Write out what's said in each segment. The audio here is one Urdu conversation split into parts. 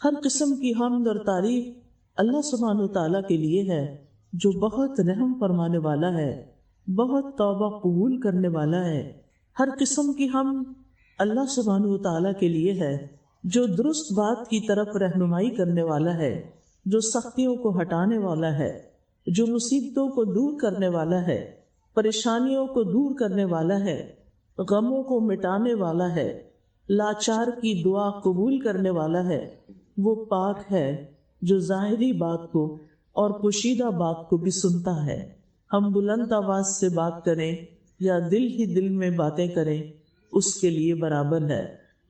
ہر قسم کی حمد اور تعریف اللہ سبحانہ و تعالیٰ کے لیے ہے جو بہت رحم فرمانے والا ہے، بہت توبہ قبول کرنے والا ہے۔ ہر قسم کی حمد اللہ سبحانہ و تعالیٰ کے لیے ہے جو درست بات کی طرف رہنمائی کرنے والا ہے، جو سختیوں کو ہٹانے والا ہے، جو مصیبتوں کو دور کرنے والا ہے، پریشانیوں کو دور کرنے والا ہے، غموں کو مٹانے والا ہے، لاچار کی دعا قبول کرنے والا ہے۔ وہ پاک ہے جو ظاہری بات کو اور پوشیدہ بات کو بھی سنتا ہے۔ ہم بلند آواز سے بات کریں یا دل ہی دل میں باتیں کریں، اس کے لیے برابر ہے۔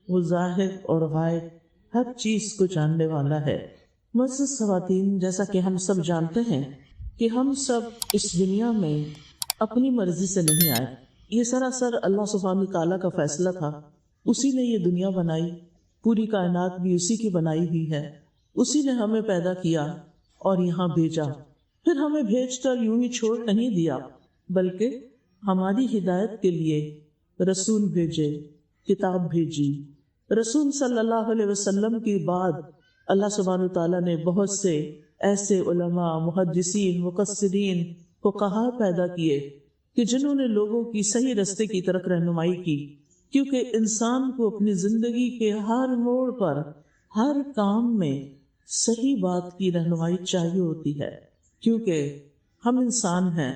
وہ ظاہر اور غائب ہر چیز کو جاننے والا ہے۔ معزز خواتین، جیسا کہ ہم سب جانتے ہیں کہ ہم سب اس دنیا میں اپنی مرضی سے نہیں آئے، یہ سراسر اللہ سبحانہ تعالیٰ کا فیصلہ تھا۔ اسی نے یہ دنیا بنائی، پوری کائنات بھی اسی کی بنائی ہوئی ہے۔ اسی نے ہمیں پیدا کیا اور یہاں بھیجا، پھر ہمیں بھیج کر یوں ہی چھوڑ نہیں دیا، بلکہ ہماری ہدایت کے لیے رسول بھیجے، کتاب بھیجی۔ رسول صلی اللہ علیہ وسلم کے بعد اللہ سبحانہ تعالیٰ نے بہت سے ایسے علماء، محدثین، مفسرین، فقہاء پیدا کیے کہ جنہوں نے لوگوں کی صحیح رستے کی طرف رہنمائی کی، کیونکہ انسان کو اپنی زندگی کے ہر موڑ پر، ہر کام میں صحیح بات کی رہنمائی چاہیے ہوتی ہے۔ کیونکہ ہم انسان ہیں،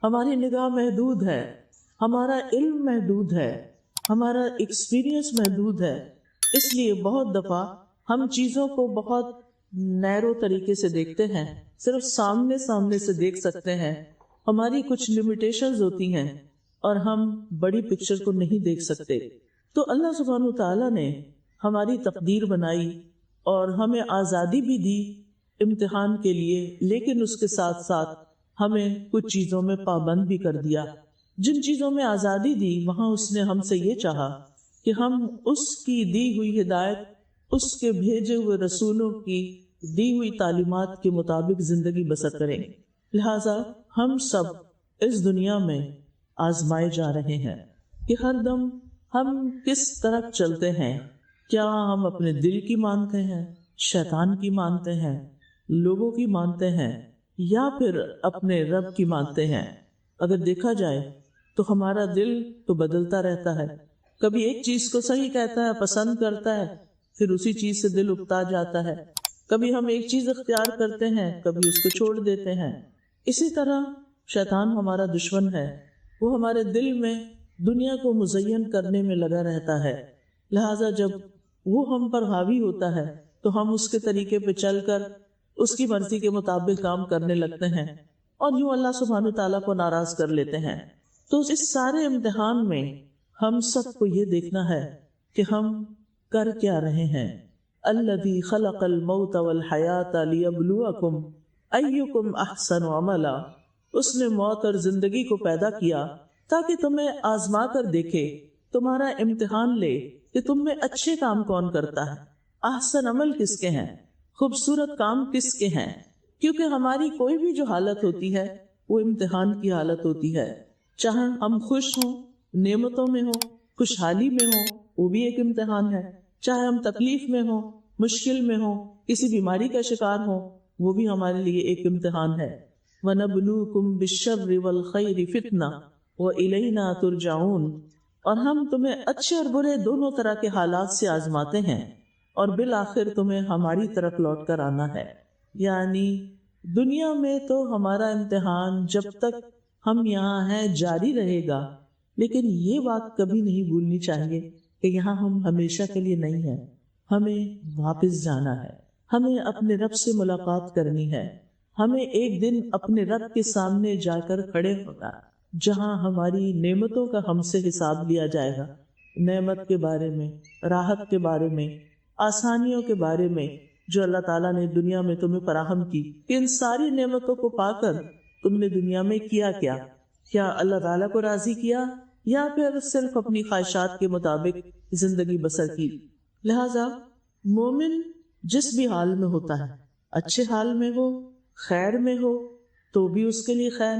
ہماری نگاہ محدود ہے، ہمارا علم محدود ہے، ہمارا ایکسپیرینس محدود ہے، اس لیے بہت دفعہ ہم چیزوں کو بہت نیرو طریقے سے دیکھتے ہیں، صرف سامنے سے دیکھ سکتے ہیں۔ ہماری کچھ لمیٹیشنز ہوتی ہیں اور ہم بڑی پکچر کو نہیں دیکھ سکتے۔ تو اللہ سبحانہ تعالیٰ نے ہماری تقدیر بنائی اور ہمیں آزادی بھی دی امتحان کے لیے، لیکن اس کے ساتھ ساتھ ہمیں کچھ چیزوں میں پابند بھی کر دیا۔ جن چیزوں میں آزادی دی، وہاں اس نے ہم سے یہ چاہا کہ ہم اس کی دی ہوئی ہدایت، اس کے بھیجے ہوئے رسولوں کی دی ہوئی تعلیمات کے مطابق زندگی بسر کریں۔ لہٰذا ہم سب اس دنیا میں آزمائے جا رہے ہیں کہ ہر دم ہم کس طرف چلتے ہیں۔ کیا ہم اپنے دل کی مانتے ہیں، شیطان کی مانتے ہیں، لوگوں کی مانتے ہیں، یا پھر اپنے رب کی مانتے ہیں؟ اگر دیکھا جائے تو ہمارا دل تو بدلتا رہتا ہے، کبھی ایک چیز کو صحیح کہتا ہے، پسند کرتا ہے، پھر اسی چیز سے دل اکتا جاتا ہے۔ کبھی ہم ایک چیز اختیار کرتے ہیں، کبھی اس کو چھوڑ دیتے ہیں۔ اسی طرح شیطان ہمارا دشمن ہے، وہ ہمارے دل میں دنیا کو مزین کرنے میں لگا رہتا ہے۔ لہٰذا جب وہ ہم پر حاوی ہوتا ہے تو ہم اس کے طریقے پہ چل کر اس کی مرضی کے مطابق کام کرنے لگتے ہیں اور یوں اللہ سبحانہ تعالیٰ کو ناراض کر لیتے ہیں۔ تو اس سارے امتحان میں ہم سب کو یہ دیکھنا ہے کہ ہم کر کیا رہے ہیں۔ الذی خلق الموت والحیات لیبلوکم ایکم احسن عملا، اس نے موت اور زندگی کو پیدا کیا تاکہ تمہیں آزما کر دیکھے، تمہارا امتحان لے کہ تم میں اچھے کام کون کرتا ہے، احسن عمل کس کے ہیں، خوبصورت کام کس کے ہیں۔ کیونکہ ہماری کوئی بھی جو حالت ہوتی ہے وہ امتحان کی حالت ہوتی ہے، چاہے ہم خوش ہوں، نعمتوں میں ہوں، خوشحالی میں ہوں، وہ بھی ایک امتحان ہے، چاہے ہم تکلیف میں ہوں، مشکل میں ہوں، کسی بیماری کا شکار ہوں، وہ بھی ہمارے لیے ایک امتحان ہے۔ وَنَبْلُوكُمْ بِالشَّرِّ وَالْخَيْرِ فِتْنَةً وَإِلَيْنَا تُرْجَعُونَ، اور ہم تمہیں اچھے اور برے دونوں طرح کے حالات سے آزماتے ہیں اور بالآخر تمہیں ہماری طرف لوٹ کر آنا ہے۔ یعنی دنیا میں تو ہمارا امتحان جب تک ہم یہاں ہیں جاری رہے گا، لیکن یہ بات کبھی نہیں بھولنی چاہیے کہ یہاں ہم ہمیشہ کے لیے نہیں ہیں، ہمیں واپس جانا ہے، ہمیں اپنے رب سے ملاقات کرنی ہے، ہمیں ایک دن اپنے رب کے سامنے جا کر کھڑے ہونا، جہاں ہماری نعمتوں کا ہم سے حساب لیا جائے گا، نعمت کے بارے میں، راحت کے بارے میں، آسانیوں کے بارے میں جو اللہ تعالیٰ نے دنیا میں تمہیں فراہم کی، کہ ان ساری نعمتوں کو پا کر تم نے دنیا میں کیا کیا اللہ تعالیٰ کو راضی کیا یا پھر صرف اپنی خواہشات کے مطابق زندگی بسر کی۔ لہذا مومن جس بھی حال میں ہوتا ہے، اچھے حال میں ہو، خیر میں ہو تو بھی اس کے لیے خیر،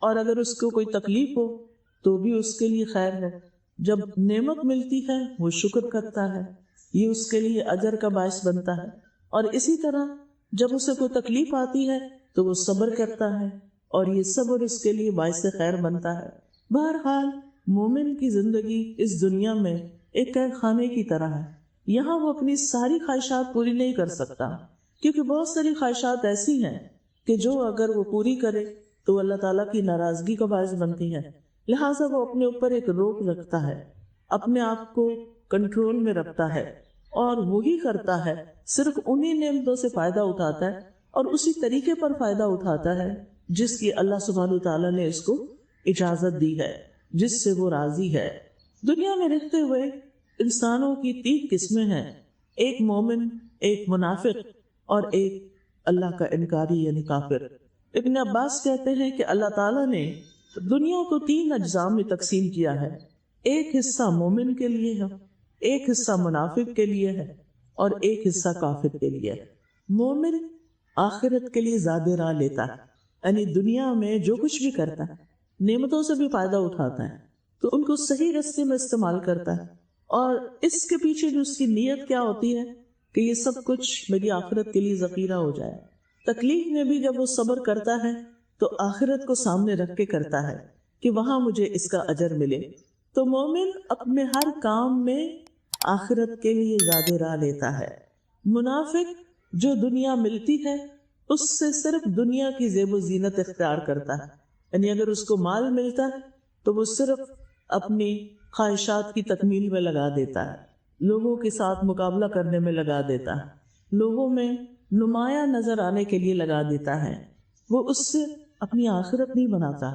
اور اگر اس کو کوئی تکلیف ہو تو بھی اس کے لیے خیر ہے۔ جب نعمت ملتی ہے وہ شکر کرتا ہے، یہ اس کے لیے اجر کا باعث بنتا ہے، اور اسی طرح جب اسے کوئی تکلیف آتی ہے تو وہ صبر کرتا ہے، اور یہ صبر اس کے لیے باعث خیر بنتا ہے۔ بہرحال مومن کی زندگی اس دنیا میں ایک قید خانے کی طرح ہے۔ یہاں وہ اپنی ساری خواہشات پوری نہیں کر سکتا، کیونکہ بہت ساری خواہشات ایسی ہیں کہ جو اگر وہ پوری کرے تو اللہ تعالیٰ کی ناراضگی کا باعث بنتی ہے، لہٰذا وہ اپنے اوپر ایک روک رکھتا ہے، اپنے آپ کو کنٹرول میں رکھتا ہے، اور وہی کرتا ہے، صرف انہی نعمتوں سے فائدہ اٹھاتا ہے اور اسی طریقے پر فائدہ اٹھاتا ہے جس کی اللہ سبحانہ تعالیٰ نے اس کو اجازت دی ہے، جس سے وہ راضی ہے۔ دنیا میں رہتے ہوئے انسانوں کی 3 قسمیں ہیں، ایک مومن، ایک منافق اور ایک اللہ کا انکاری یعنی کافر۔ ابن عباس کہتے ہیں کہ اللہ تعالیٰ نے دنیا کو 3 اجزاء میں تقسیم کیا ہے، ایک حصہ مومن کے لیے ہے، ایک حصہ منافق کے لیے ہے اور ایک حصہ کافر کے لیے ہے۔ مومن آخرت کے لیے زیادہ راہ لیتا ہے، یعنی دنیا میں جو کچھ بھی کرتا ہے، نعمتوں سے بھی فائدہ اٹھاتا ہے تو ان کو صحیح راستے میں استعمال کرتا ہے، اور اس کے پیچھے جو اس کی نیت کیا ہوتی ہے کہ یہ سب کچھ میری آخرت کے لیے ذخیرہ ہو جائے۔ تکلیف میں بھی جب وہ صبر کرتا ہے تو آخرت کو سامنے رکھ کے کرتا ہے کہ وہاں مجھے اس کا اجر ملے۔ تو مومن اپنے ہر کام میں آخرت کے لیے زیادہ راہ لیتا ہے۔ منافق جو دنیا ملتی ہے اس سے صرف دنیا کی زیب و زینت اختیار کرتا ہے، یعنی اگر اس کو مال ملتا ہے تو وہ صرف اپنی خواہشات کی تکمیل میں لگا دیتا ہے، لوگوں کے ساتھ مقابلہ کرنے میں لگا دیتا ہے، لوگوں میں نمایاں نظر آنے کے لیے لگا دیتا ہے، وہ اس سے اپنی آخرت نہیں بناتا۔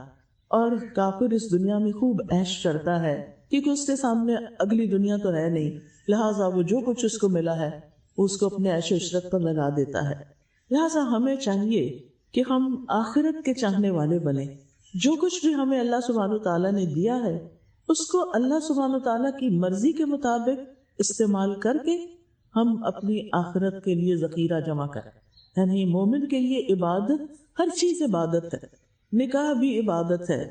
اور کافر اس دنیا میں خوب عیش کرتا ہے کیونکہ اس کے سامنے اگلی دنیا تو ہے نہیں، لہٰذا وہ جو کچھ اس کو ملا ہے وہ اس کو اپنے عیش و عشرت پر لگا دیتا ہے۔ لہٰذا ہمیں چاہیے کہ ہم آخرت کے چاہنے والے بنیں، جو کچھ بھی ہمیں اللہ سبحانہ تعالیٰ نے دیا ہے اس کو اللہ سبحانہ تعالیٰ کی مرضی کے مطابق استعمال کر کے ہم اپنی آخرت کے لیے ذخیرہ جمع کریں۔ یعنی مومن کے لیے عبادت، ہر چیز عبادت ہے، نکاح بھی عبادت ہے،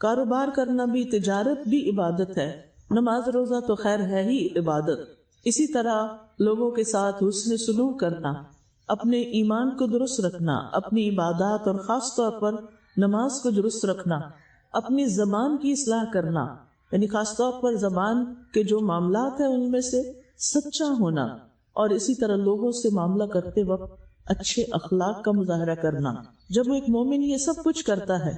کاروبار کرنا بھی، تجارت بھی عبادت ہے، نماز روزہ تو خیر ہے ہی عبادت، اسی طرح لوگوں کے ساتھ حسن سلوک کرنا، اپنے ایمان کو درست رکھنا، اپنی عبادات اور خاص طور پر نماز کو درست رکھنا، اپنی زبان کی اصلاح کرنا، یعنی خاص طور پر زبان کے جو معاملات ہیں ان میں سے سچا ہونا، اور اسی طرح لوگوں سے معاملہ کرتے وقت اچھے اخلاق کا مظاہرہ کرنا۔ جب وہ ایک مومن یہ سب کچھ کرتا ہے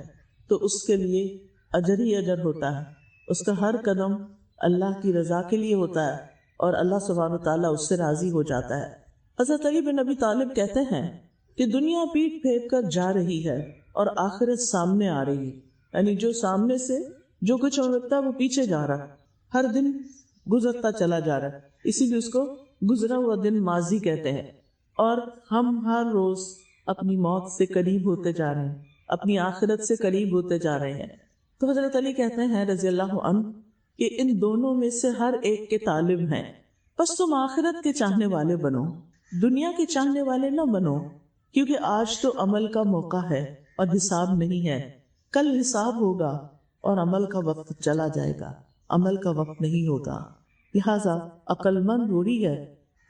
تو اس کے لیے اجر ہی اجر ہوتا ہے، اس کا ہر قدم اللہ کی رضا کے لیے ہوتا ہے اور اللہ سبحانہ تعالیٰ اس سے راضی ہو جاتا ہے۔ حضرت علی بن ابی طالب کہتے ہیں کہ دنیا پیٹ پھیر کر جا رہی ہے اور آخرت سامنے آ رہی ہے، یعنی جو سامنے سے جو کچھ ہمیں لگتا ہے وہ پیچھے جا رہا ہے، ہر دن گزرتا چلا جا رہا ہے، اسی لیے اس کو گزرا ہوا دن ماضی کہتے ہیں، اور ہم ہر روز اپنی موت سے قریب ہوتے جا رہے ہیں، اپنی آخرت سے قریب ہوتے جا رہے ہیں۔ تو حضرت علی کہتے ہیں رضی اللہ عنہ کہ ان دونوں میں سے ہر ایک کے طالب ہیں، بس تم آخرت کے چاہنے والے بنو، دنیا کے چاہنے والے نہ بنو، کیونکہ آج تو عمل کا موقع ہے اور حساب نہیں ہے، کل حساب ہوگا اور عمل کا وقت چلا جائے گا، عمل کا وقت نہیں ہوگا۔ لہٰذا عقل مند وہی ہے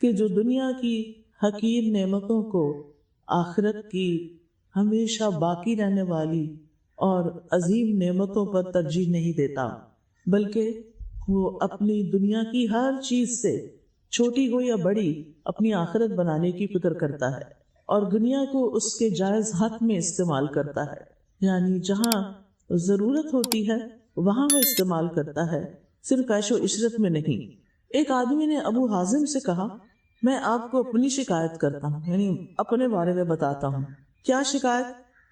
کہ جو دنیا کی حقیر نعمتوں کو آخرت کی ہمیشہ باقی رہنے والی اور عظیم نعمتوں پر ترجیح نہیں دیتا، بلکہ وہ اپنی دنیا کی ہر چیز سے چھوٹی ہو یا بڑی اپنی آخرت بنانے کی فکر کرتا ہے اور دنیا کو اس کے جائز حق میں استعمال کرتا ہے، یعنی جہاں ضرورت ہوتی ہے وہاں وہ استعمال کرتا ہے، صرف عیش و عشرت میں نہیں۔ ایک آدمی نے ابو حازم سے کہا میں آپ کو اپنی شکایت کرتا ہوں، یعنی اپنے بارے میں بتاتا ہوں۔ کیا شکایت؟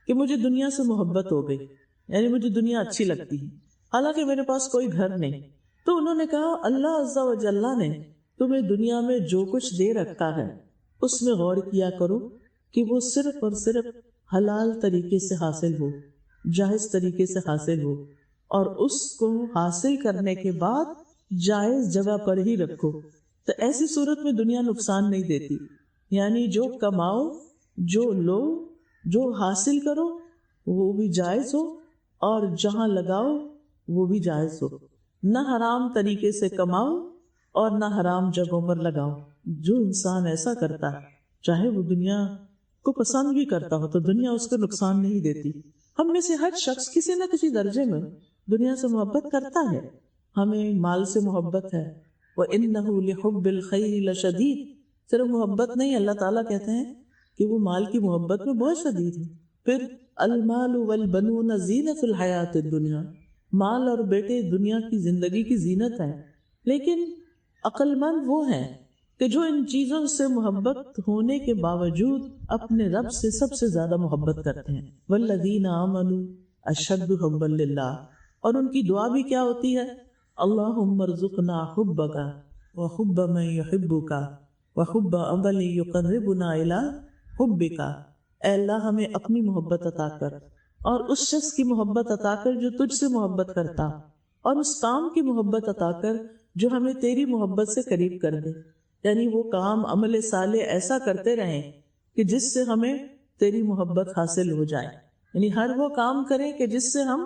کہ مجھے دنیا سے محبت ہو گئی، یعنی مجھے دنیا اچھی لگتی ہے حالانکہ میرے پاس کوئی گھر نہیں۔ تو انہوں نے کہا اللہ عز و جل نے تمہیں دنیا میں جو کچھ دے رکھا ہے اس میں غور کیا کرو کہ وہ صرف اور صرف حلال طریقے سے حاصل ہو، جائز طریقے سے حاصل ہو، اور اس کو حاصل کرنے کے بعد جائز جگہ پر ہی رکھو، تو ایسی صورت میں دنیا نقصان نہیں دیتی۔ یعنی جو کماؤ، جو لو، جو حاصل کرو وہ بھی جائز ہو، اور جہاں لگاؤ وہ بھی جائز ہو، نہ حرام طریقے سے کماؤ اور نہ حرام جگہوں پر لگاؤ۔ جو انسان ایسا کرتا ہے، چاہے وہ دنیا کو پسند بھی کرتا ہو تو دنیا اس کو نقصان نہیں دیتی. ہم میں سے ہر شخص کسی نہ کسی درجے میں دنیا سے محبت کرتا ہے. ہمیں مال سے محبت ہے. وَإِنَّهُ لِحُبِّ الْخَيْرِ لَشَدِيدٌ. صرف محبت نہیں، اللہ تعالیٰ کہتے ہیں کہ وہ مال کی محبت میں بہت شدید ہے. پھر المال والبنون زینت الحیات الدنیا، مال اور بیٹے دنیا کی زندگی کی زینت ہے. لیکن عقل مند وہ ہیں کہ جو ان چیزوں سے محبت ہونے کے باوجود اپنے رب سے سب سے زیادہ محبت کرتے ہیں. والذین آمنوا اشد حبا للہ، اور ان کی دعا بھی کیا ہوتی ہے؟ اللہم ارزقنا حبک وحب من یحبک وحب عمل یقربنا الی حبک. اے اللہ ہمیں اپنی محبت عطا کر، اور اس شخص کی محبت عطا کر جو تجھ سے محبت کرتا، اور اس کام کی محبت عطا کر جو ہمیں تیری محبت سے قریب کر دے. یعنی وہ کام عمل صالح ایسا کرتے رہیں کہ جس سے ہمیں تیری محبت حاصل ہو جائے. یعنی ہر وہ کام کریں کہ جس سے ہم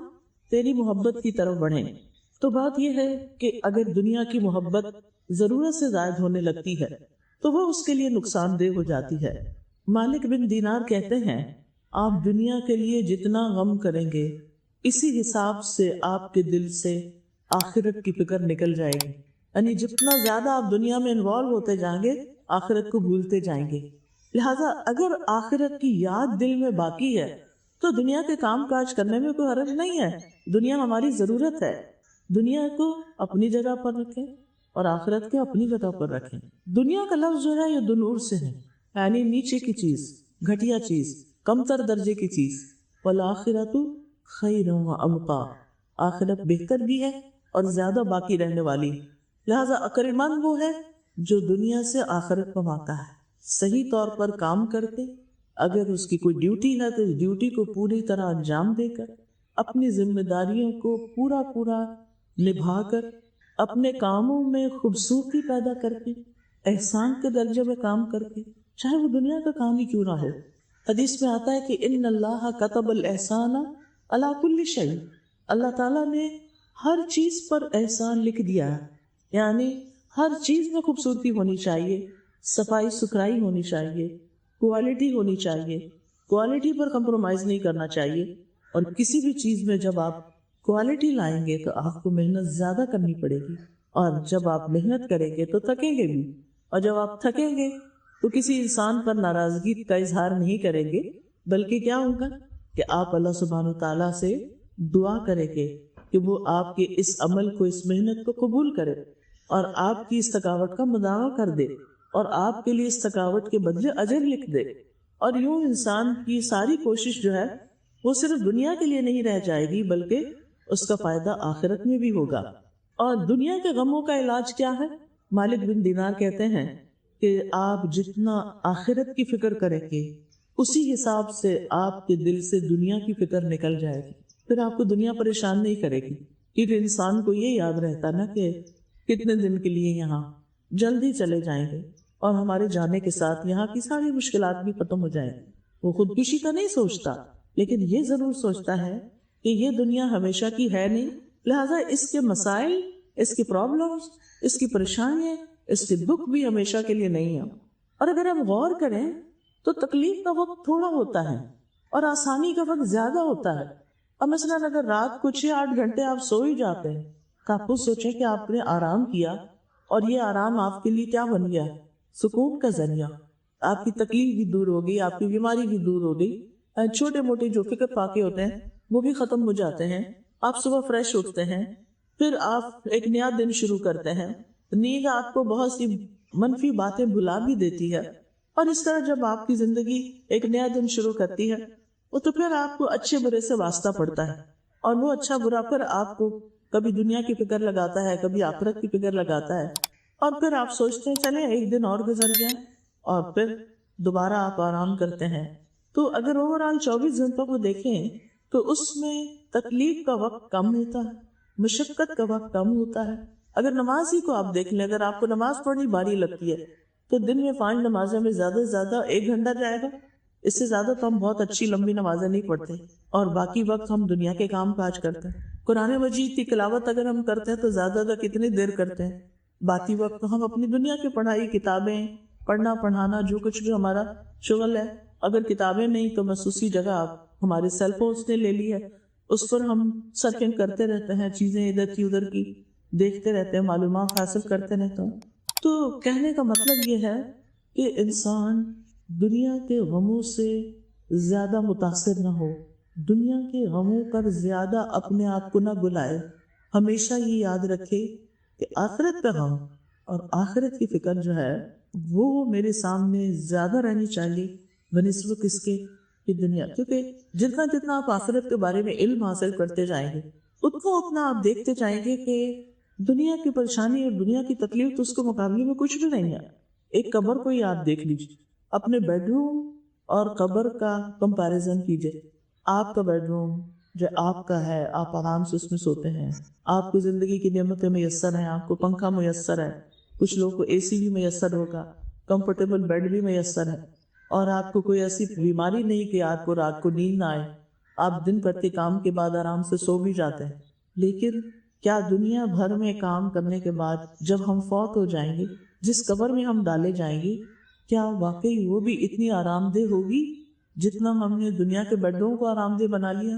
تیری محبت کی طرف بڑھیں. تو بات یہ ہے کہ اگر دنیا کی محبت ضرورت سے زائد ہونے لگتی ہے تو وہ اس کے لیے نقصان دہ ہو جاتی ہے. مالک بن دینار کہتے ہیں آپ دنیا کے لیے جتنا غم کریں گے اسی حساب سے آپ کے دل سے آخرت کی فکر نکل جائے گی. یعنی جتنا زیادہ آپ دنیا میں انوالو ہوتے جائیں گے آخرت کو بھولتے جائیں گے. لہٰذا اگر آخرت کی یاد دل میں باقی ہے تو دنیا کے کام کاج کرنے میں کوئی حرج نہیں ہے. دنیا ہماری ضرورت ہے. دنیا کو اپنی جگہ پر رکھیں اور آخرت کے اپنی جگہ پر رکھیں. دنیا کا لفظ جو ہے یہ دنور سے ہے، یعنی نیچے کی چیز، گھٹیا چیز، کمتر درجے کی چیز. والآخرۃ خیر وابقیٰ، آخرت بہتر بھی ہے اور زیادہ باقی رہنے والی. لہذا عقل مند وہ ہے جو دنیا سے آخرت کماتا ہے صحیح طور پر کام کر کے. اگر اس کی کوئی ڈیوٹی ہے تو اس ڈیوٹی کو پوری طرح انجام دے کر، اپنی ذمہ داریوں کو پورا نبھا کر، اپنے کاموں میں خوبصورتی پیدا کر کے، احسان کے درجے میں کام کر کے، چاہے وہ دنیا کا کام ہی کیوں نہ ہو. حدیث میں آتا ہے کہ ان اللہ کتب الاحسان علی کل شیء، اللہ تعالیٰ نے ہر چیز پر احسان لکھ دیا ہے. یعنی ہر چیز میں خوبصورتی ہونی چاہیے، صفائی ستھرائی ہونی چاہیے، کوالٹی ہونی چاہیے، کوالٹی پر کمپرومائز نہیں کرنا چاہیے. اور کسی بھی چیز میں جب آپ کوالٹی لائیں گے تو آپ کو محنت زیادہ کرنی پڑے گی، اور جب آپ محنت کریں گے تو تھکیں گے بھی، اور جب آپ تھکیں گے تو کسی انسان پر ناراضگی کا اظہار نہیں کریں گے، بلکہ کیا ہوگا کہ آپ اللہ سبحانہ وتعالیٰ سے دعا کریں گے کہ وہ آپ کے اس عمل کو، اس محنت کو قبول کرے اور آپ کی اس تھکاوٹ کا مداوع کر دے اور آپ کے لیے اس تھکاوٹ کے بدلے اجر لکھ دے. اور یوں انسان کی ساری کوشش جو ہے وہ صرف دنیا کے لیے نہیں رہ جائے گی بلکہ اس کا فائدہ آخرت میں بھی ہوگا. اور دنیا کے غموں کا علاج کیا ہے؟ مالک بن دینار کہتے ہیں کہ آپ جتنا آخرت کی فکر کریں گے اسی حساب سے آپ کے دل سے دنیا کی فکر نکل جائے گی. پھر آپ کو دنیا پریشان نہیں کرے گی، کیونکہ انسان کو یہ یاد رہتا نا کہ کتنے دن کے لیے یہاں جلدی چلے جائیں گے اور ہمارے جانے کے ساتھ یہاں کی ساری مشکلات بھی ختم ہو جائیں گی. وہ خودکشی کا نہیں سوچتا، لیکن یہ ضرور سوچتا ہے کہ یہ دنیا ہمیشہ کی ہے نہیں، لہٰذا اس کے مسائل، اس کی پرابلمز، اس کی پریشانیاں، اس کے دکھ بھی ہمیشہ کے لیے نہیں ہیں. اور اگر ہم غور کریں تو تکلیف کا وقت تھوڑا ہوتا ہے اور آسانی کا وقت زیادہ ہوتا ہے. اور مثلاً اگر رات کو 6-8 گھنٹے آپ سو ہی جاتے ہیں تو آپ خود سوچیں کہ آپ نے آرام کیا، اور یہ آرام آپ کے لیے کیا بن گیا؟ سکون کا ذریعہ. آپ کی تکلیف بھی دور ہو گئی، آپ کی بیماری بھی دور ہو گئی، چھوٹے موٹے جو فکر فاقے ہوتے ہیں وہ بھی ختم ہو جاتے ہیں. آپ صبح فریش اٹھتے ہیں، پھر آپ ایک نیا دن شروع کرتے ہیں. نیند آپ کو بہت سی منفی باتیں بھلا بھی دیتی ہے، اور اس طرح جب آپ کی زندگی ایک نیا دن شروع کرتی ہے تو پھر آپ کو اچھے برے سے واسطہ پڑتا ہے، اور وہ اچھا برا پھر آپ کو کبھی دنیا کی فکر لگاتا ہے، کبھی آخرت کی فکر لگاتا ہے. اور پھر آپ سوچتے ہیں چلیں ایک دن اور گزر گیا، اور پھر دوبارہ آپ آرام کرتے ہیں. تو اگر اوورآل 24 گھنٹوں کو دیکھیں تو اس میں تکلیف کا وقت کم ہوتا ہے، مشقت کا وقت کم ہوتا ہے. اگر نماز ہی کو آپ دیکھ لیں، اگر آپ کو نماز پڑھنی باری لگتی ہے تو دن میں 5 نمازیں میں زیادہ سے زیادہ 1 گھنٹہ جائے گا. اس سے زیادہ تو ہم بہت اچھی لمبی نمازیں نہیں پڑھتے، اور باقی وقت ہم دنیا کے کام کاج کرتے ہیں. قرآن مجید کی تلاوت اگر ہم کرتے ہیں تو زیادہ کتنی دیر کرتے ہیں. باقی وقت ہم اپنی دنیا کی پڑھائی، کتابیں پڑھنا پڑھانا جو کچھ بھی ہمارا شغل ہے، اگر کتابیں نہیں تو بس اسی جگہ ہمارے سیل فونس نے لے لی ہے، اس پر ہم سرفنگ کرتے رہتے ہیں، چیزیں ادھر کی ادھر کی دیکھتے رہتے ہیں، معلومات حاصل کرتے رہتے ہیں۔ تو کہنے کا مطلب یہ ہے کہ انسان دنیا کے غموں سے زیادہ متاثر نہ ہو، دنیا کے غموں پر زیادہ اپنے آپ کو نہ بلائے، ہمیشہ یہ یاد رکھے کہ آخرت پہ غم اور آخرت کی فکر جو ہے وہ میرے سامنے زیادہ رہنی چاہیے بنسبت اس کے کہ دنیا، کیونکہ جتنا جتنا آپ آخرت کے بارے میں علم حاصل کرتے جائیں گے اتنا اتنا آپ دیکھتے جائیں گے کہ دنیا کی پریشانی اور دنیا کی تکلیف تو اس کے مقابلے میں کچھ بھی نہیں ہے۔ ایک قبر کو ہی آپ دیکھ لیجیے، اپنے بیڈ روم اور قبر کا کمپیریزن کیجیے۔ آپ کا بیڈ روم جو آپ کا ہے، آپ آرام سے اس میں سوتے ہیں، آپ کو زندگی کی نعمتیں میسر ہیں، آپ کو پنکھا میسر ہے، کچھ لوگوں کو اے سی بھی میسر ہوگا، کمفرٹیبل بیڈ بھی میسر ہے، اور آپ کو کوئی ایسی بیماری نہیں کہ آپ کو رات کو نیند نہ آئے، آپ دن بھر کے کام کے بعد آرام سے سو بھی جاتے ہیں۔ لیکن کیا دنیا بھر میں کام کرنے کے بعد جب ہم فوت ہو جائیں گے، جس قبر میں ہم ڈالے جائیں گے، کیا واقعی وہ بھی اتنی آرام دہ ہوگی جتنا ہم نے دنیا کے بیڈوں کو آرام دہ بنا لیا؟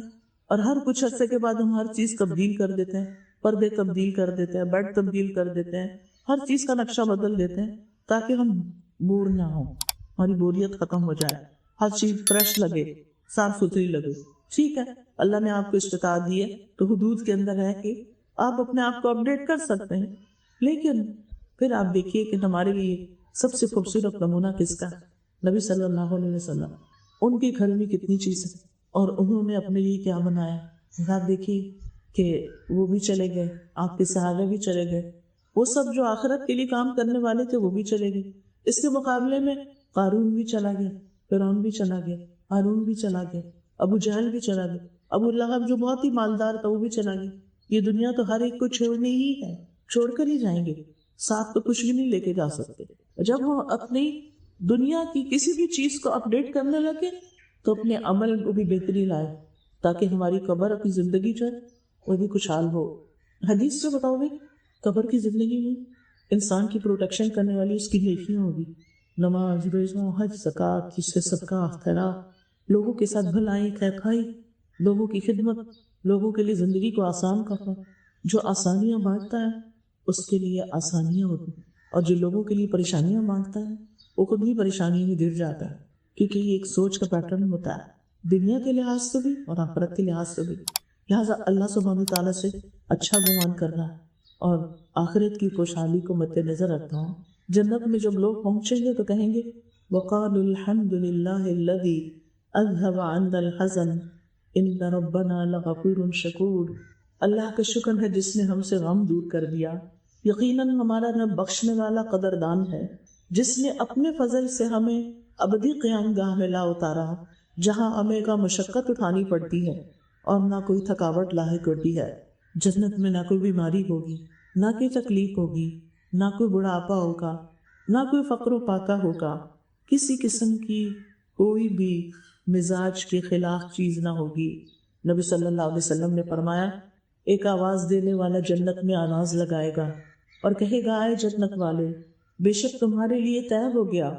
اور ہر کچھ عرصے کے بعد ہم ہر چیز تبدیل کر دیتے ہیں، پردے تبدیل کر دیتے ہیں، بیڈ تبدیل کر دیتے ہیں، ہر چیز کا نقشہ بدل دیتے ہیں تاکہ ہم بور نہ ہوں، ہماری بوریت ختم ہو جائے، ہر چیز فریش لگے، صاف ستھری لگے۔ ٹھیک ہے، اللہ نے آپ کو استطاعت دی ہے تو حدود کے اندر ہے کہ آپ اپنے آپ کو اپڈیٹ کر سکتے ہیں، لیکن پھر آپ دیکھیے کہ ہمارے لیے سب سے خوبصورت نمونہ کس کا؟ نبی صلی اللہ علیہ وسلم۔ ان کے گھر میں کتنی چیزیں اور انہوں نے اپنے لیے کیا بنایا۔ آپ دیکھیے کہ وہ بھی چلے گئے، آپ کے صحابہ بھی چلے گئے، وہ سب جو آخرت کے لیے کام کرنے والے تھے وہ بھی چلے گئے۔ اس کے مقابلے میں قارون بھی چلا گیا، فرعون بھی چلا گیا، ہارون بھی چلا گیا، ابو جہل بھی چلا گیا، ابو لہب جو بہت ہی مالدار تھا وہ بھی چلا گیا۔ یہ دنیا تو ہر ایک کو چھوڑنی ہی ہے، چھوڑ کر ہی جائیں گے، ساتھ تو کچھ بھی نہیں لے کے جا سکتے۔ جب ہم اپنی دنیا کی کسی بھی چیز کو اپڈیٹ کرنے لگے تو اپنے عمل کو بھی بہتری لائے تاکہ ہماری قبر کی زندگی جو ہے وہ بھی خوشحال ہو۔ حدیث سے بتاؤ گے قبر کی زندگی میں انسان کی پروٹیکشن کرنے والی اس کی نیکیاں ہوگی، نماز، روزہ، حج، زکوٰۃ، اس سے صدقہ، خیرات، لوگوں کے ساتھ بھلائی، خیر خواہی، لوگوں کی خدمت، لوگوں کے لیے زندگی کو آسان کرنا۔ جو آسانیاں مانگتا ہے اس کے لیے آسانیاں ہوتی ہیں، اور جو لوگوں کے لیے پریشانیاں مانگتا ہے وہ خود بھی پریشانی میں گر جاتا ہے، کیونکہ یہ ایک سوچ کا پیٹرن ہوتا ہے، دنیا کے لحاظ سے بھی اور آخرت کے لحاظ سے بھی۔ لہٰذا اللہ سبحانہ تعالیٰ سے اچھا گمان کرنا اور آخرت کی خوشحالی کو مد نظر رکھنا۔ جنت میں جب لوگ پہنچیں گے تو کہیں گے وَقَالُوا الْحَمْدُ لِلَّهِ الَّذِي أَذْهَبَ عَنَّا الْحَزَنَ إِنَّ رَبَّنَا لَغَفُورٌ شَكُورٌ۔ اللہ کا شکر ہے جس نے ہم سے غم دور کر دیا، یقیناً ہمارا رب بخشنے والا قدردان ہے، جس نے اپنے فضل سے ہمیں ابدی قیام گاہ میں لا اتارا جہاں ہمیں کا مشقت اٹھانی پڑتی ہے اور نہ کوئی تھکاوٹ لاحق ہوتی ہے۔ جنت میں نہ کوئی بیماری ہوگی، نہ کوئی تکلیف ہوگی، نہ کوئی بڑھاپا ہوگا، نہ کوئی فقر و فاقہ ہوگا، کسی قسم کی کوئی بھی مزاج کے خلاف چیز نہ ہوگی۔ نبی صلی اللہ علیہ وسلم نے فرمایا ایک آواز دینے والا جنت میں آواز لگائے گا اور کہے گا اے جنت والے، بے شک تمہارے لیے طے ہو گیا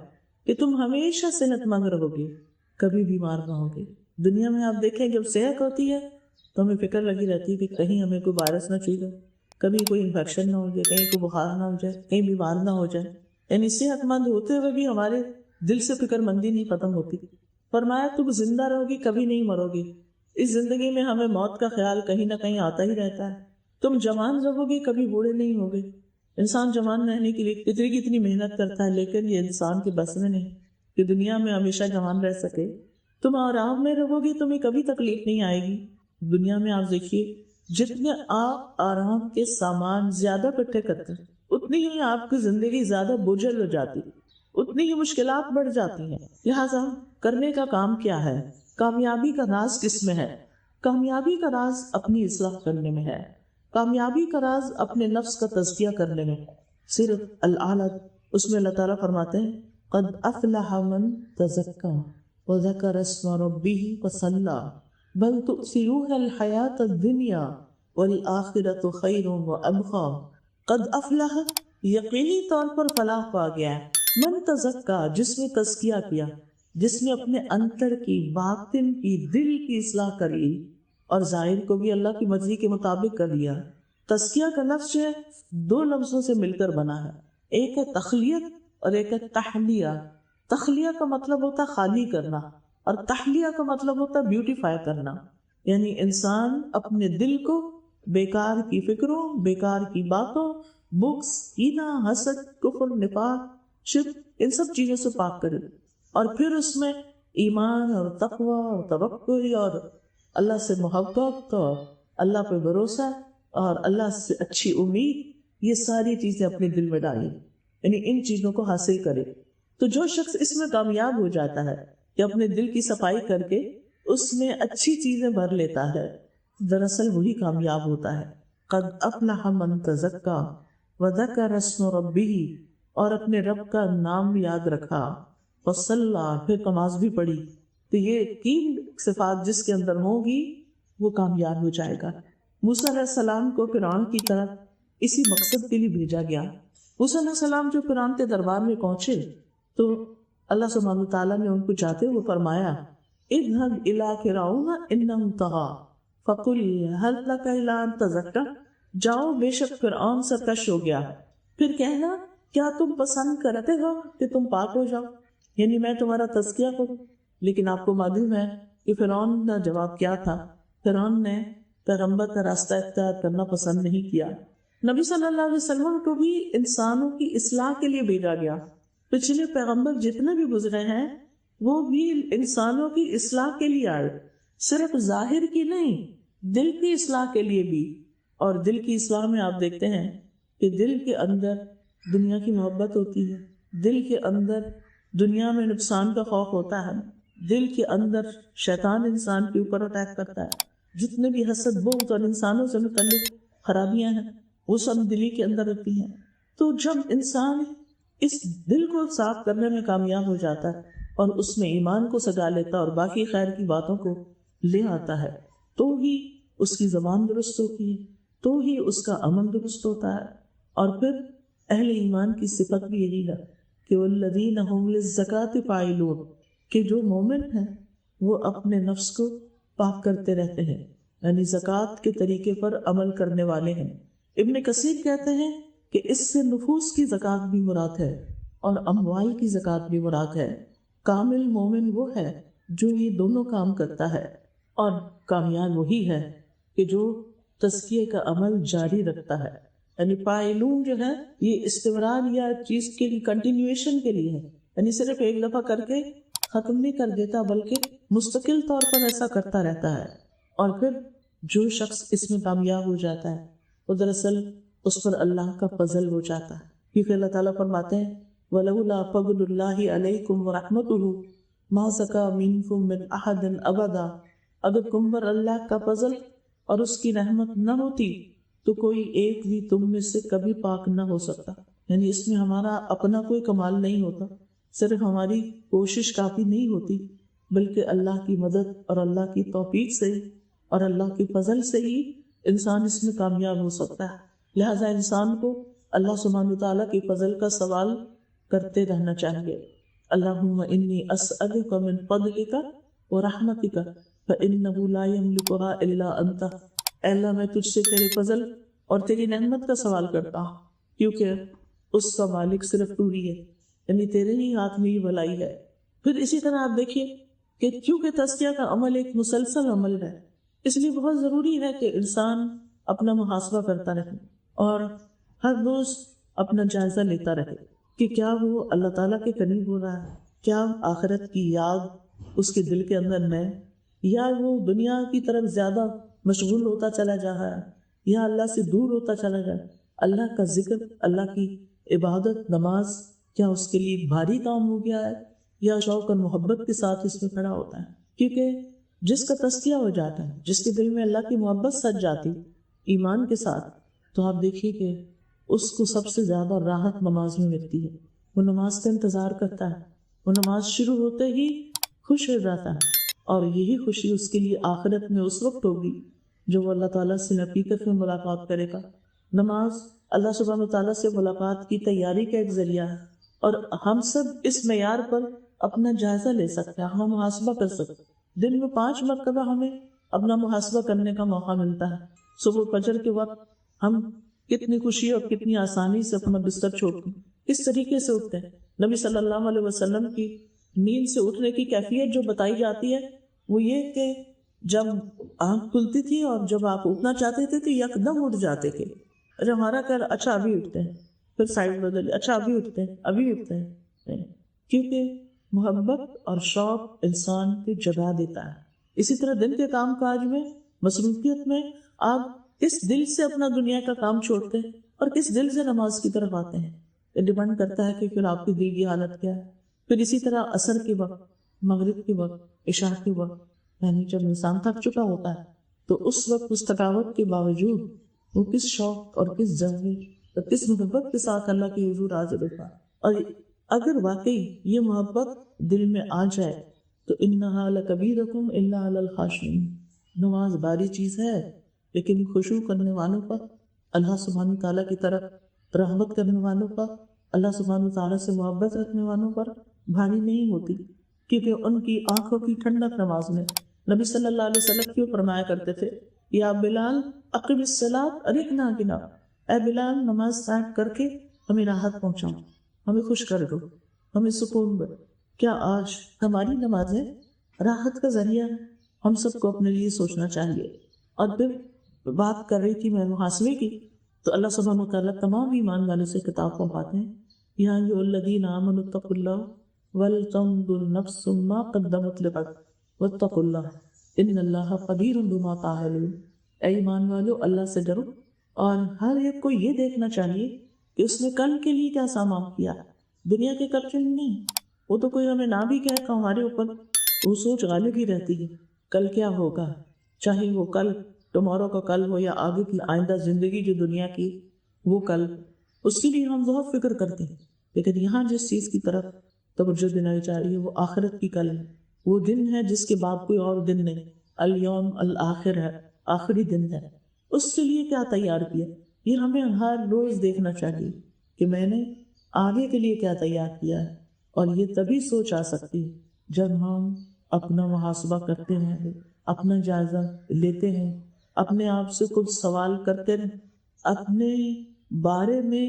کہ تم ہمیشہ صحت مند رہو گے، کبھی بیمار نہ ہوگے۔ دنیا میں آپ دیکھیں جب صحت ہوتی ہے تو ہمیں فکر لگی رہتی ہے کہ کہیں ہمیں کوئی وائرس نہ چھو جائے، کبھی کوئی انفیکشن نہ ہو جائے، کہیں کوئی بخار نہ ہو جائے، کہیں بیمار نہ ہو جائے، یعنی صحت مند ہوتے ہوئے بھی ہمارے دل سے فکر مندی نہیں ختم ہوتی۔ فرمایا تم زندہ رہو گی، کبھی نہیں مرو گی۔ اس زندگی میں ہمیں موت کا خیال کہیں نہ کہیں آتا ہی رہتا ہے۔ تم جوان رہو گے، کبھی بوڑھے نہیں ہوگے۔ انسان جوان رہنے کے لیے کتنی محنت کرتا ہے، لیکن یہ انسان کے بس میں نہیں کہ دنیا میں ہمیشہ جوان رہ سکے۔ تم آرام میں رہو گے، تمہیں کبھی تکلیف نہیں آئے گی۔ دنیا میں آپ دیکھیے جتنے آپ آرام کے سامان زیادہ اکٹھے کرتے ہیں اتنی ہی آپ کی زندگی زیادہ بوجھل ہو جاتی، اتنی ہی مشکلات بڑھ جاتی ہیں۔ لہٰذا کرنے کا کام کیا ہے؟ کامیابی کا راز کس میں ہے؟ کامیابی کا راز اپنی اصلاح کرنے میں ہے، کامیابی کا راز اپنے نفس کا تزکیہ کرنے میں ہے۔ صرف العالد اس میں اللہ تعالیٰ فرماتے ہیں قد افلح من تزکا وذکر اسم ربہ فصلی بل تؤثرون الحیاۃ الدنیا والآخرۃ خیر وابقی۔ قد افلح یقینی طور پر فلاح پا گیا ہے، من تزکا، جس نے تزکیہ کیا، جس نے اپنے انتر کی، باطن کی، دل کی اصلاح کر لی اور ظاہر کو بھی اللہ کی مرضی کے مطابق کر لیا۔ تزکیہ کا لفظ جو ہے 2 لفظوں سے مل کر بنا ہے، ایک ہے تخلیت اور ایک ہے تحلیہ۔ تخلیہ کا مطلب ہوتا ہے خالی کرنا، اور تحلیہ کا مطلب ہوتا ہے بیوٹیفائی کرنا، یعنی انسان اپنے دل کو بیکار کی فکروں، بیکار کی باتوں، بغض، کینہ، حسد، کفر، نفاق، شرک، ان سب چیزوں سے پاک کرے، اور پھر اس میں ایمان اور تقوی اور توکل اور اللہ سے محبت اور اللہ پہ بھروسہ اور اللہ سے اچھی امید، یہ ساری چیزیں اپنے دل میں ڈالیں، یعنی ان چیزوں کو حاصل کرے۔ تو جو شخص اس میں کامیاب ہو جاتا ہے کہ اپنے دل کی صفائی کر کے اس میں اچھی چیزیں بھر لیتا ہے، دراصل وہی کامیاب ہوتا ہے۔ قد افلح من تزکا وذکر اسم ربہ، اور اپنے رب کا نام یاد رکھا، وصلی، پھر نماز بھی پڑھی۔ تو یہ 3 صفات جس کے اندر ہوگی وہ کامیاب ہو جائے گا۔ موسیٰ علیہ السلام کو فرعون کی طرف اسی مقصد کے لیے بھیجا گیا۔ موسیٰ علیہ السلام جو فرعون کے دربار میں پہنچے تو اللہ سبحانہ وتعالیٰ نے ان کو جاتے ہوئے فرمایا اذهب الى فرعون انه طغى فقل هل لك الى ان تزكى، جاؤ بے شک فرعون سرکش ہو گیا، پھر کہنا کیا تم پسند کرتے ہو کہ تم پاک ہو جاؤ، یعنی میں تمہارا تزکیہ کروں۔ لیکن آپ کو معلوم ہے کہ فرعون کا جواب کیا تھا؟ فرعون نے پیغمبر کا راستہ اختیار کرنا پسند نہیں کیا۔ نبی صلی اللہ علیہ وسلم کو بھی انسانوں کی اصلاح کے لیے بھیجا گیا۔ پچھلے پیغمبر جتنے بھی گزرے ہیں وہ بھی انسانوں کی اصلاح کے لیے آئے، صرف ظاہر کی نہیں، دل کی اصلاح کے لیے بھی۔ اور دل کی اصلاح میں آپ دیکھتے ہیں کہ دل کے اندر دنیا کی محبت ہوتی ہے، دل کے اندر دنیا میں نقصان کا خوف ہوتا ہے، دل کے اندر شیطان انسان کے اوپر اٹیک کرتا ہے، جتنے بھی حسد، بغض اور انسانوں سے متعلق خرابیاں ہیں وہ سب دلی کے اندر رہتی ہیں۔ تو جب انسان اس دل کو صاف کرنے میں کامیاب ہو جاتا ہے اور اس میں ایمان کو سجا لیتا اور باقی خیر کی باتوں کو لے آتا ہے تو ہی اس کی زبان درست ہوتی ہے، تو ہی اس کا عمل درست ہوتا ہے۔ اور پھر اہل ایمان کی صفت بھی یہی ہے کہ والذین هم للزکاة فاعلون، کہ جو مومن ہیں وہ اپنے نفس کو پاک کرتے رہتے ہیں، یعنی زکوٰۃ کے طریقے پر عمل کرنے والے ہیں۔ ابن کثیر کہتے ہیں کہ اس سے نفوس کی زکوٰۃ بھی مراد ہے اور اموال کی زکوٰۃ بھی مراد ہے۔ کامل مومن وہ ہے جو یہ دونوں کام کرتا ہے، اور کامیاب وہی ہے کہ جو تزکیے کا عمل جاری رکھتا ہے۔ یعنی فاعلون جو ہے یہ استمرار یا چیز کے لیے کنٹینیویشن کے لیے ہے، یعنی صرف ایک دفعہ کر کے ختم نہیں کر دیتا بلکہ مستقل طور پر ایسا کرتا رہتا ہے۔ اور پھر جو شخص اس میں کامیاب ہو جاتا ہے وہ دراصل اس پر اللہ کا فضل ہو جاتا ہے، کیونکہ اللہ تعالیٰ فرماتے ہیں وَلَوْلَا فَضْلُ اللَّهِ عَلَيْكُمْ وَرَحْمَتُهُ مَا زَكَىٰ مِنكُم مِّنْ أَحَدٍ أَبَدًا، اگر تم پر اللہ کا فضل اور اس کی رحمت نہ ہوتی تو کوئی ایک بھی تم میں سے کبھی پاک نہ ہو سکتا۔ یعنی اس میں ہمارا اپنا کوئی کمال نہیں ہوتا، صرف ہماری کوشش کافی نہیں ہوتی، بلکہ اللہ کی مدد اور اللہ کی توفیق سے اور اللہ کے فضل سے ہی انسان اس میں کامیاب ہو سکتا ہے۔ لہٰذا انسان کو اللہ سبحانہ وتعالیٰ کے فضل کا سوال کرتے رہنا چاہیے۔ اللہم انی اسألک من فضلک ورحمتک فإنہ لا یملکها الا انت، اے اللہ میں تجھ سے تیرے فضل اور تیری نعمت کا سوال کرتا ہوں کیونکہ اس کا مالک صرف تو ہی ہے، یعنی تیرے ہی ہاتھ میں یہ بھلائی ہے۔ پھر اسی طرح آپ دیکھیے کہ کیونکہ تزکیہ کا عمل ایک مسلسل عمل ہے، اس لیے بہت ضروری ہے کہ انسان اپنا محاسبہ کرتا رہے اور ہر روز اپنا جائزہ لیتا رہے کہ کیا وہ اللہ تعالیٰ کے قریب ہو رہا ہے، کیا آخرت کی یاد اس کے دل کے اندر نئے، یا وہ دنیا کی طرف زیادہ مشغول ہوتا چلا جا رہا ہے، یا اللہ سے دور ہوتا چلا جا رہا ہے۔ اللہ کا ذکر، اللہ کی عبادت، نماز کیا اس کے لیے بھاری کام ہو گیا ہے یا شوق اور محبت کے ساتھ اس میں کھڑا ہوتا ہے؟ کیونکہ جس کا تزکیہ ہو جاتا ہے، جس کے دل میں اللہ کی محبت سج جاتی ایمان کے ساتھ، تو آپ دیکھیے کہ اس کو سب سے زیادہ راحت نماز میں ملتی ہے۔ وہ نماز کا انتظار کرتا ہے، وہ نماز شروع ہوتے ہی خوش ہو جاتا ہے، اور یہی خوشی اس کے لیے آخرت میں اس وقت ہوگی جو وہ اللہ تعالیٰ سے حقیقت میں ملاقات کرے گا۔ نماز اللہ سبحانہ و تعالیٰ سے ملاقات کی تیاری کا ایک ذریعہ ہے، اور ہم سب اس معیار پر اپنا جائزہ لے سکتے ہیں، ہم محاسبہ کر سکتے ہیں۔ دن میں 5 مرتبہ ہمیں اپنا محاسبہ کرنے کا موقع ملتا ہے۔ صبح فجر کے وقت ہم کتنی خوشی اور کتنی آسانی سے اپنا بستر چھوڑتے ہیں، کس طریقے سے اٹھتے ہیں۔ نبی صلی اللہ علیہ وسلم کی نیند سے اٹھنے کی کیفیت جو بتائی جاتی ہے وہ یہ کہ جب آنکھ کھلتی تھی اور جب آپ اٹھنا چاہتے تھے تو یکدم اٹھ جاتے تھے۔ جب ہمارا کل اچھا ابھی اٹھتے ہیں، پھر سائڈ بدل، اچھا ابھی اٹھتے ہیں، ابھی اٹھتے ہیں، کیونکہ محبت اور شوق انسان کو جگا دیتا ہے۔ اسی طرح دن کے کام کاج میں، مصروفیت میں آپ کس دل سے اپنا دنیا کا کام چھوڑتے ہیں اور کس دل سے نماز کی طرف آتے ہیں، یہ ڈیپینڈ کرتا ہے کہ پھر آپ کی دل کی حالت کیا ہے۔ پھر اسی طرح عصر کے وقت، مغرب کے وقت، عشاء کے وقت، یعنی جب انسان تھک چکا ہوتا ہے تو اس وقت اس تھکاوٹ کے باوجود وہ کس شوق اور کس جذبے اور کس محبت کے ساتھ اللہ کے حضور حاضر ہوتا ہے۔ اور اگر واقعی یہ محبت دل میں آ جائے تو انہا لکبیرۃ الا علی الخاشعین، نماز باری چیز ہے لیکن خشوع کرنے والوں پر، اللہ سبحانہ تعالیٰ کی طرف رغبت کرنے والوں پر، اللہ سبحانہ تعالیٰ سے محبت رکھنے والوں پر بھاری نہیں ہوتی، کیونکہ ان کی آنکھوں کی ٹھنڈک نماز میں۔ نبی صلی اللہ علیہ وسلم کیوں فرمایا کرتے تھے یا بلال اقم الصلاۃ ارحنا بنا، اے بلال نماز قائم کر کے ہمیں راحت پہنچاؤ، ہمیں خوش کر دو، ہمیں سکون دو۔ کیا آج ہماری نمازیں راحت کا ذریعہ ہے؟ ہم سب کو اپنے لیے سوچنا چاہیے۔ اور پھر بات کر رہی تھی میں محاسبے کی، تو اللہ سبحانہ و تعالیٰ تمام ایمان والوں سے خطاب فرماتے ہیں یا ایھا الذین آمنوا اتقوا اللہ ولتنظر نفس ما قدمت لغد واتقوا اللہ ان اللہ خبیر بما تعملون۔ اے ایمان والو، اللہ سے ڈرو اور ہر ایک کو یہ دیکھنا چاہیے کہ اس نے کل کے لیے کیا سامان کیا، دنیا کے کل کے لیے نہیں۔ وہ تو کوئی ہمیں نہ بھی کہے تو ہمارے اوپر وہ سوچ غالب ہی رہتی ہے، کل کیا ہوگا، چاہے وہ کل ٹمارو کا کل ہو یا آگے کی آئندہ زندگی جو دنیا کی وہ کل، اس کے لیے ہم بہت فکر کرتے ہیں۔ لیکن یہاں جس چیز کی طرف توجہ دلائی جا رہی ہے وہ آخرت کی کل ہے، وہ دن ہے جس کے بعد کوئی اور دن نہیں، الیوم الآخر ہے، آخری دن ہے۔ اس کے لیے کیا تیار کیا، یہ ہمیں ہر روز دیکھنا چاہیے کہ میں نے آگے کے لیے کیا تیار کیا ہے۔ اور یہ تبھی سوچ آ سکتی ہے جب ہم اپنا محاسبہ کرتے ہیں، اپنا جائزہ لیتے ہیں، اپنے آپ سے کچھ سوال کرتے ہیں، اپنے بارے میں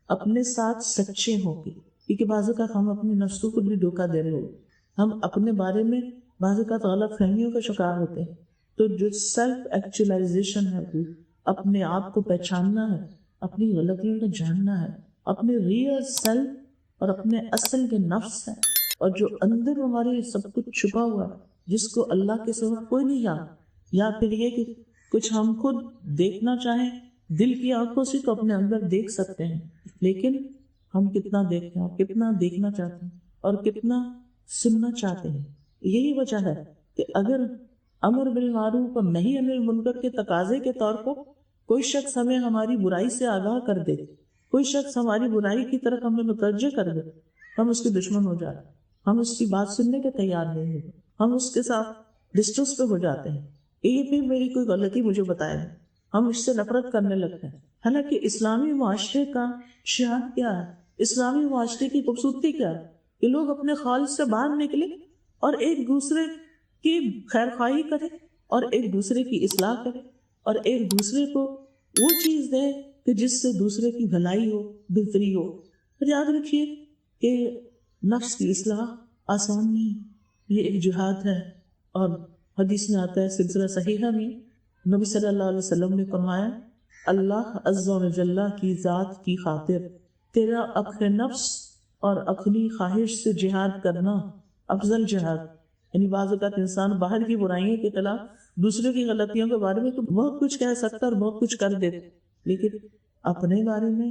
اپنے ساتھ سچے ہوں گے، کیونکہ بعض اوقات ہم اپنے نفسوں کو بھی دھوکہ دے رہے ہوتے، ہم اپنے بارے میں بعض اوقات غلط فہمیوں کا شکار ہوتے ہیں۔ تو جو سیلف ایکچولائزیشن ہے، وہ اپنے آپ کو پہچاننا ہے، اپنی غلطیوں کو جاننا ہے، اپنے ریئل سیلف اور اپنے اصل کے نفس ہے، اور جو اندر ہمارے سب کچھ چھپا ہوا ہے جس کو اللہ کے سوا کوئی نہیں جانتا، یا پھر یہ کہ کچھ ہم خود دیکھنا چاہیں دل کی آنکھوں سے تو اپنے اندر دیکھ سکتے ہیں، لیکن ہم کتنا دیکھتے ہیں، کتنا دیکھنا چاہتے ہیں اور کتنا سننا چاہتے ہیں۔ یہی وجہ ہے کہ اگر امر بالمعروف اور نہی عن المنکر کے تقاضے کے طور پر کوئی شخص ہمیں ہماری برائی سے آگاہ کر دے، کوئی شخص ہماری برائی کی طرف ہمیں متوجہ کر دے، ہم اس کے دشمن ہو جاتے ہیں، ہم اس کی بات سننے کے تیار نہیں ہوتے، ہم اس کے ساتھ ڈسٹنس پہ ہو جاتے ہیں، یہ پھر میری کوئی غلطی مجھے بتائے، ہم اس سے نفرت کرنے لگتے ہیں۔ حالانکہ اسلامی معاشرے کا شعار کیا ہے، اسلامی معاشرے کی خوبصورتی کیا ہے کہ لوگ اپنے خال سے باہر نکلے اور ایک دوسرے کی خیر خواہی کرے اور ایک دوسرے کی اصلاح کرے اور ایک دوسرے کو وہ چیز دے کہ جس سے دوسرے کی بھلائی ہو، بہتری ہو۔ اور یاد رکھیے کہ نفس کی اصلاح آسان نہیں، یہ ایک جہاد ہے، اور حدیث میں آتا ہے سلسلہ صحیحہ میں نبی صلی اللہ علیہ وسلم نے فرمایا اللہ عز و جل کی ذات کی خاطر تیرا اخ نفس اور اپنی خواہش سے جہاد کرنا افضل جہاد۔ یعنی بعض اوقات انسان باہر کی برائیوں کے خلاف دوسروں کی غلطیوں کے بارے میں تو بہت کچھ کہہ سکتا اور بہت کچھ کر دیتا، لیکن اپنے بارے میں،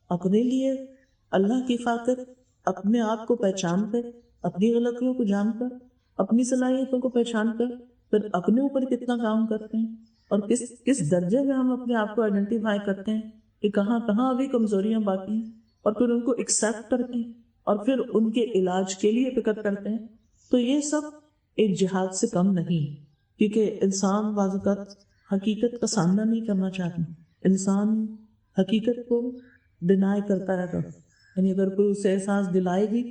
اپنے لیے اللہ کی خاطر، اپنے آپ کو پہچان کر، اپنی غلطیوں کو جان کر، اپنی صلاحیتوں کو پہچان کر، پھر اپنے اوپر کتنا کام کرتے ہیں اور کس درجے میں ہم اپنے آپ کو آئیڈینٹیفائی کرتے ہیں کہ کہاں کہاں ابھی کمزوریاں باقی ہیں، اور پھر ان کو ایکسیپٹ کرتے ہیں اور پھر ان کے علاج کے لیے فکر کرتے ہیں۔ تو یہ سب ایک جہاد سے کم نہیں، کیونکہ انسان بعض اوقات حقیقت کا سامنا نہیں کرنا چاہتا، انسان حقیقت کو ڈینائی کرتا رہتا، یعنی اگر کوئی اسے احساس دلائے گی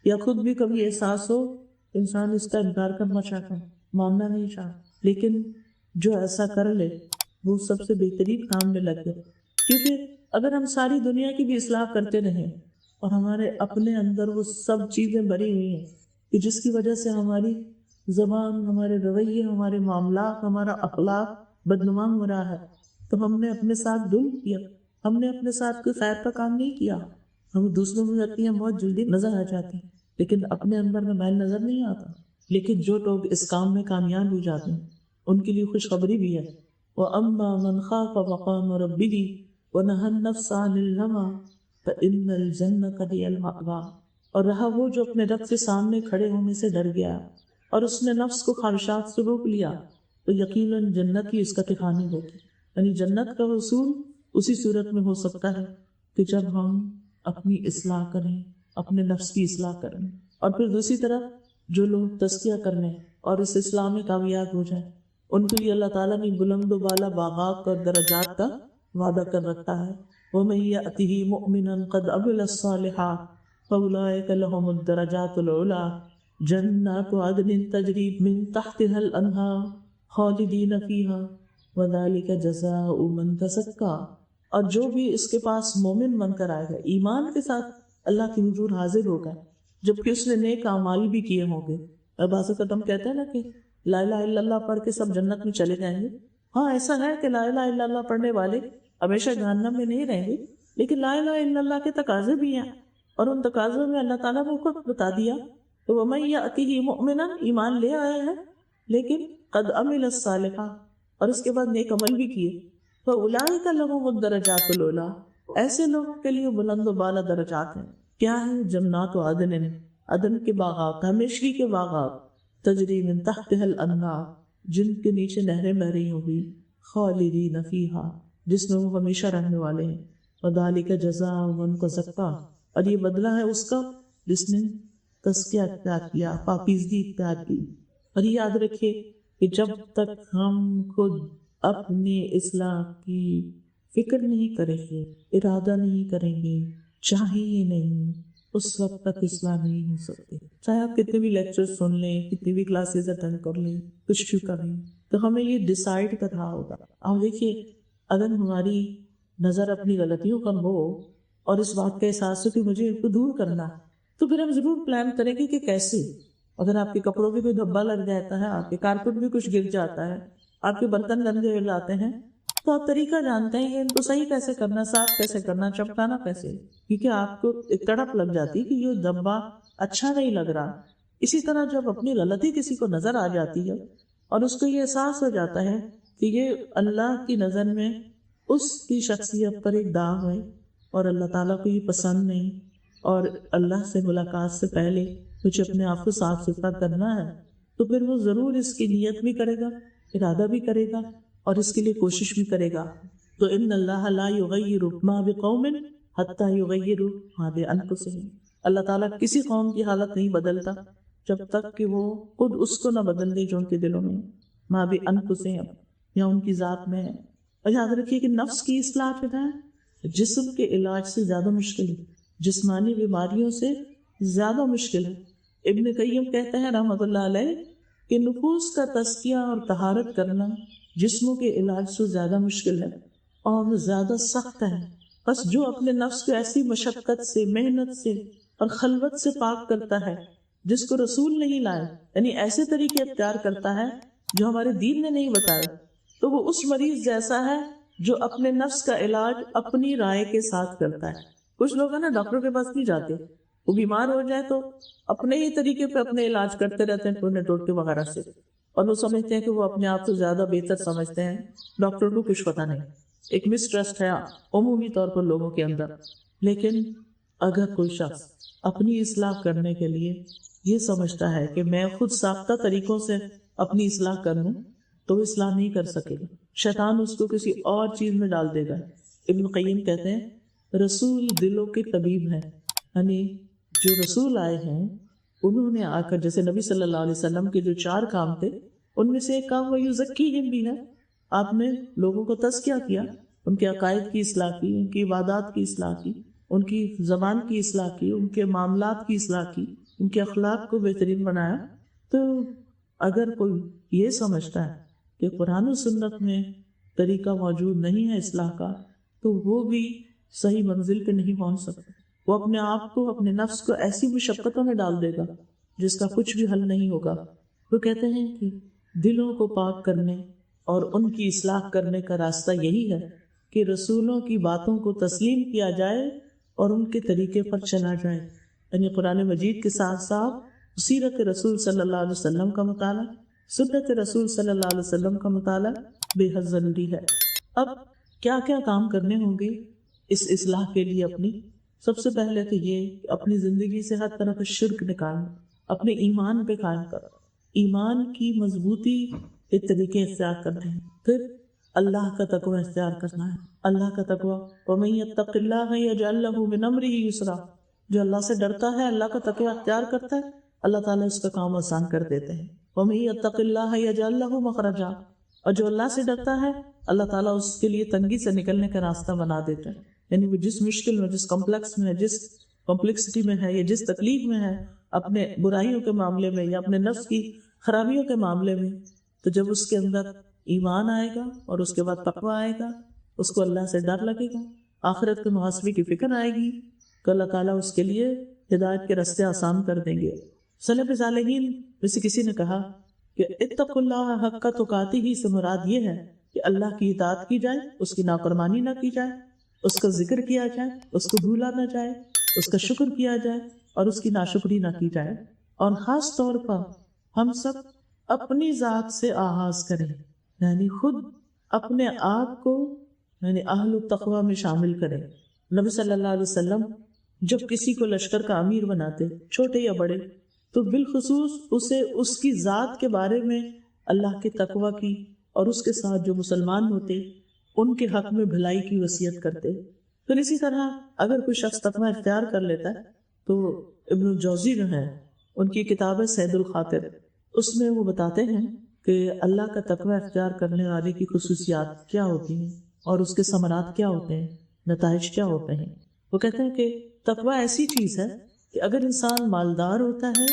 یا خود بھی کبھی احساس ہو، انسان اس کا انکار کرنا چاہتا ہے، ماننا نہیں چاہتا، لیکن جو ایسا کر لے وہ سب سے بہترین کام میں لگ گئے۔ کیونکہ اگر ہم ساری دنیا کی بھی اصلاح کرتے رہیں اور ہمارے اپنے اندر وہ سب چیزیں بری ہوئی ہیں کہ جس کی وجہ سے ہماری زبان، ہمارے رویے، ہمارے معاملات، ہمارا اخلاق بدنما ہو رہا ہے، تو ہم نے اپنے ساتھ ظلم کیا، ہم نے اپنے ساتھ کوئی خیر کا کام نہیں کیا۔ ہم دوسروں میں غلطیاں بہت جلدی نظر آ جاتی ہیں لیکن اپنے اندر میں میل نظر نہیں آتا۔ لیکن جو لوگ اس کام میں کامیاب ہو جاتے ہیں ان کے لیے خوشخبری بھی ہے، وَأَمَّا مَنْ خَافَ مَقَامَ رَبِّهِ وَنَهَى النَّفْسَ عَنِ الْهَوَىٰ فَإِنَّ الْجَنَّةَ هِيَ الْمَأْوَىٰ، اور رہا وہ جو اپنے رب کے سامنے کھڑے ہونے سے ڈر گیا اور اس نے نفس کو خواہشات سے روک لیا تو یقیناً جنت ہی اس کا ٹھکانہ ہوگی۔ یعنی جنت کا حصول اسی صورت میں ہو سکتا ہے کہ جب ہم اپنی اصلاح کریں، اپنے نفس کی اصلاح کریں۔ اور پھر دوسری طرف جو لوگ تزکیہ کرنے اور اس اصلاح میں کامیاب ہو جائیں ان کے لیے اللہ تعالیٰ نے بلند و بالا باغات اور درجات کا وعدہ کر رکھا ہے۔ وَمَن يَأْتِهِ مُؤْمِنًا قَدْ عَمِلَ الصَّالِحَاتِ فَأُولَٰئِكَ لَهُمُ الدَّرَجَاتُ الْعُلَىٰ جَنَّاتُ عَدْنٍ تَجْرِی مِن تَحْتِهَا الْأَنْہَارُ خَالِدِینَ فِیہَا وَذَلِکَ جَزَاءُ مَن تَزَکَّىٰ، اور جو بھی اس کے پاس مومن بن کر آئے گا، ایمان کے ساتھ اللہ کی حضور حاضر ہوگا جبکہ اس نے نیک اعمال بھی کیے ہوں گے۔ اب بعض اوقات ہم کہتے ہیں نا کہ لا الہ الا اللہ پڑھ کے سب جنت میں چلے جائیں گے۔ ہاں ایسا ہے کہ لا الہ الا اللہ پڑھنے والے ہمیشہ جہنم میں نہیں رہیں گے، لیکن لا الہ الا اللہ کے تقاضے بھی ہیں اور ان تقاضوں میں اللہ تعالیٰ نے خود بتا دیا کہ وَمَن يَأْتِهِ مُؤْمِنًا، ایمان لے آئے ہیں لیکن قد عمل الصالحات اور اس کے بعد نیک عمل بھی کیے، فَأُولَٰئِكَ لَهُمُ الدَّرَجَاتُ الْعُلَىٰ، ایسے لوگوں کے لیے بلند و بالا درجات ہیں۔ کیا ہے؟ جنات و عدن، عدن کے باغات، ہمیشگی کے باغات، تجری من تحتها الانہار، جن کے نیچے نہریں بہ رہی ہوں گی، خالدین فیہا، جس میں وہ ہمیشہ رہنے والے ہیں، وذالک جزاء من تزکیٰ، اور یہ بدلہ ہے اس کا جس نے تزکیہ اختیار کیا، پاکیزگی اختیار کی۔ اور یہ یاد رکھیے کہ جب تک ہم خود اپنی اصلاح کی فکر نہیں کریں گے، ارادہ نہیں کریں گے، چاہیے نہیں، اس وقت تک اصلاح نہیں ہو سکتی۔ چاہے آپ کتنے بھی لیکچر سن لیں، کتنی بھی کلاسز اٹینڈ کر لیں، کچھ بھی کریں، تو ہمیں یہ ڈیسائیڈ کرنا ہوگا۔ اب دیکھیے اگر ہماری نظر اپنی غلطیوں پر ہو اور اس بات کا احساس ہو کہ مجھے ان کو دور کرنا، تو پھر ہم ضرور پلان کریں گے کہ کیسے۔ اگر آپ کے کپڑوں پہ کوئی دھبا لگ جاتا ہے، آپ کے کارپیٹ میں کچھ گر جاتا ہے، آپ کے برتن گندے ہو جاتے ہیں، تو آپ طریقہ جانتے ہیں کہ ان کو صحیح کیسے کرنا، صاف کیسے کرنا، چمکانا کیسے، کیونکہ آپ کو ایک تڑپ لگ جاتی کہ یہ دھبا اچھا نہیں لگ رہا۔ اسی طرح جب اپنی غلطی کسی کو نظر آ جاتی ہے اور اس کو یہ احساس ہو جاتا ہے کہ یہ اللہ کی نظر میں اس کی شخصیت پر ایک داغ ہے اور اللہ تعالیٰ کو یہ پسند نہیں، اور اللہ سے ملاقات سے پہلے مجھے اپنے آپ کو صاف ستھرا کرنا ہے، تو پھر وہ ضرور اس کی نیت بھی کرے گا، ارادہ بھی کرے گا اور اس کے لیے کوشش بھی کرے گا۔ تو ان اللہ لا یغیر ما بقوم حتی یغیروا ما بانفسہم، اللہ تعالیٰ کسی قوم کی حالت نہیں بدلتا جب تک کہ وہ خود اس کو نہ بدل دے جو ان کے دلوں میں ما بانفسہم، یا ان کی ذات میں ہے۔ اور یاد رکھیے کہ نفس کی اصلاح جو ہے جسم کے علاج سے زیادہ مشکل ہے، جسمانی بیماریوں سے زیادہ مشکل ہے۔ ابن قیم کہتے ہیں رحمۃ اللہ علیہ کہ نفوس کا تزکیہ اور طہارت کرنا جسموں کے علاج سے زیادہ مشکل ہے اور زیادہ سخت ہے۔ بس جو اپنے نفس کو ایسی مشقت سے، محنت سے اور خلوت سے پاک کرتا ہے جس کو رسول نہیں لائے، یعنی ایسے طریقے اختیار کرتا ہے جو ہمارے دین نے نہیں بتائے، تو وہ اس مریض جیسا ہے جو اپنے نفس کا علاج اپنی رائے کے ساتھ کرتا ہے۔ کچھ لوگ ہیں نا ڈاکٹر کے پاس نہیں جاتے، وہ بیمار ہو جائے تو اپنے ہی طریقے پہ اپنے علاج کرتے رہتے ہیں ٹونے ٹوٹکے وغیرہ سے، اور وہ سمجھتے ہیں کہ وہ اپنے آپ سے زیادہ بہتر سمجھتے ہیں، ڈاکٹر کو کچھ پتہ نہیں۔ ایک مسٹرسٹ ہے عمومی طور پر لوگوں کے اندر۔ لیکن اگر کوئی شخص اپنی اصلاح کرنے کے لیے یہ سمجھتا ہے کہ میں خود ساختہ طریقوں سے اپنی اصلاح کر لوں تو وہ اصلاح نہیں کر سکے گا، شیطان اس کو کسی اور چیز میں ڈال دے گا۔ ابن قیم کہتے ہیں رسول دلوں کے طبیب ہیں، یعنی جو رسول آئے ہیں انہوں نے آ کر، جیسے نبی صلی اللہ علیہ وسلم کے جو 4 کام تھے ان میں سے ایک کام وَيُزَكِّيهِمْ بھی ہے، آپ نے لوگوں کو تزکیہ کیا، ان کے عقائد کی اصلاح کی، ان کی عبادات کی اصلاح کی، ان کی زبان کی اصلاح کی، ان کے معاملات کی اصلاح کی، ان کے اخلاق کو بہترین بنایا. تو اگر کوئی یہ سمجھتا ہے کہ قرآن و سنت میں طریقہ موجود نہیں ہے اصلاح کا، تو وہ بھی صحیح منزل پہ نہیں پہنچ سکتا. وہ اپنے آپ کو، اپنے نفس کو ایسی مشقتوں میں ڈال دے گا جس کا کچھ بھی حل نہیں ہوگا. وہ کہتے ہیں کہ دلوں کو پاک کرنے اور ان کی اصلاح کرنے کا راستہ یہی ہے کہ رسولوں کی باتوں کو تسلیم کیا جائے اور ان کے طریقے پر چلا جائے. یعنی قرآن مجید کے ساتھ ساتھ سیرت رسول صلی اللہ علیہ وسلم کا مطالعہ، سنت رسول صلی اللہ علیہ وسلم کا مطالعہ بے حد ضروری ہے. اب کیا کیا کام کرنے ہوں گے اس اصلاح کے لیے؟ اپنی سب سے پہلے تو یہ کہ اپنی زندگی سے ہر طرح کا شرک نکالنا، اپنے ایمان پہ قائم کرنا، ایمان کی مضبوطی کے طریقے اختیار کرنے ہیں. پھر اللہ کا تقوی اختیار کرنا ہے. اللہ کا تقوی، وَمَن يَتَّقِ اللَّهَ يَجْعَل لَّهُ مِنْ أَمْرِهِ يُسْرًا، جو اللہ سے ڈرتا ہے، اللہ کا تقوی اختیار کرتا ہے، اللہ تعالیٰ اس کا کام آسان کر دیتے ہیں. وَمَن يَتَّقِ اللَّهَ يَجْعَل لَّهُ مَخْرَجًا، اور جو اللہ سے ڈرتا ہے اللہ تعالیٰ اس کے لیے تنگی سے نکلنے کا راستہ بنا دیتا ہے. یعنی وہ جس مشکل میں، جس کمپلیکس میں، جس کمپلیکسٹی میں ہے یا جس تکلیف میں ہے اپنے برائیوں کے معاملے میں یا اپنے نفس کی خرابیوں کے معاملے میں، تو جب اس کے اندر ایمان آئے گا اور اس کے بعد تقوی آئے گا، اس کو اللہ سے ڈر لگے گا، آخرت کے محاسبے کی فکر آئے گی، تو اللہ تعالیٰ اس کے لیے ہدایت کے راستے آسان کر دیں گے. سلف صالحین میں سے کسی نے کہا کہ اتقوا اللہ حق تقاتہ ہی سے مراد یہ ہے کہ اللہ کی اطاعت کی جائے، اس کی نافرمانی نہ کی جائے، اس کا ذکر کیا جائے، اس کو بھولا نہ جائے، اس کا شکر کیا جائے اور اس کی ناشکری نہ کی جائے. اور خاص طور پر ہم سب اپنی ذات سے آغاز کریں، یعنی خود اپنے آپ کو یعنی اہل التقوی میں شامل کریں. نبی صلی اللہ علیہ وسلم جب کسی کو لشکر کا امیر بناتے، چھوٹے یا بڑے، تو بالخصوص اسے اس کی ذات کے بارے میں اللہ کے تقوی کی اور اس کے ساتھ جو مسلمان ہوتے ان کے حق میں بھلائی کی وصیت کرتے. پھر اسی طرح اگر کوئی شخص تقوی اختیار کر لیتا ہے تو ابن الجوزی جو ہے، ان کی کتاب ہے سید الخاطر، اس میں وہ بتاتے ہیں کہ اللہ کا تقوی اختیار کرنے والے کی خصوصیات کیا ہوتی ہیں اور اس کے ثمرات کیا ہوتے ہیں، نتائج کیا ہوتے ہیں. وہ کہتے ہیں کہ تقوی ایسی چیز ہے کہ اگر انسان مالدار ہوتا ہے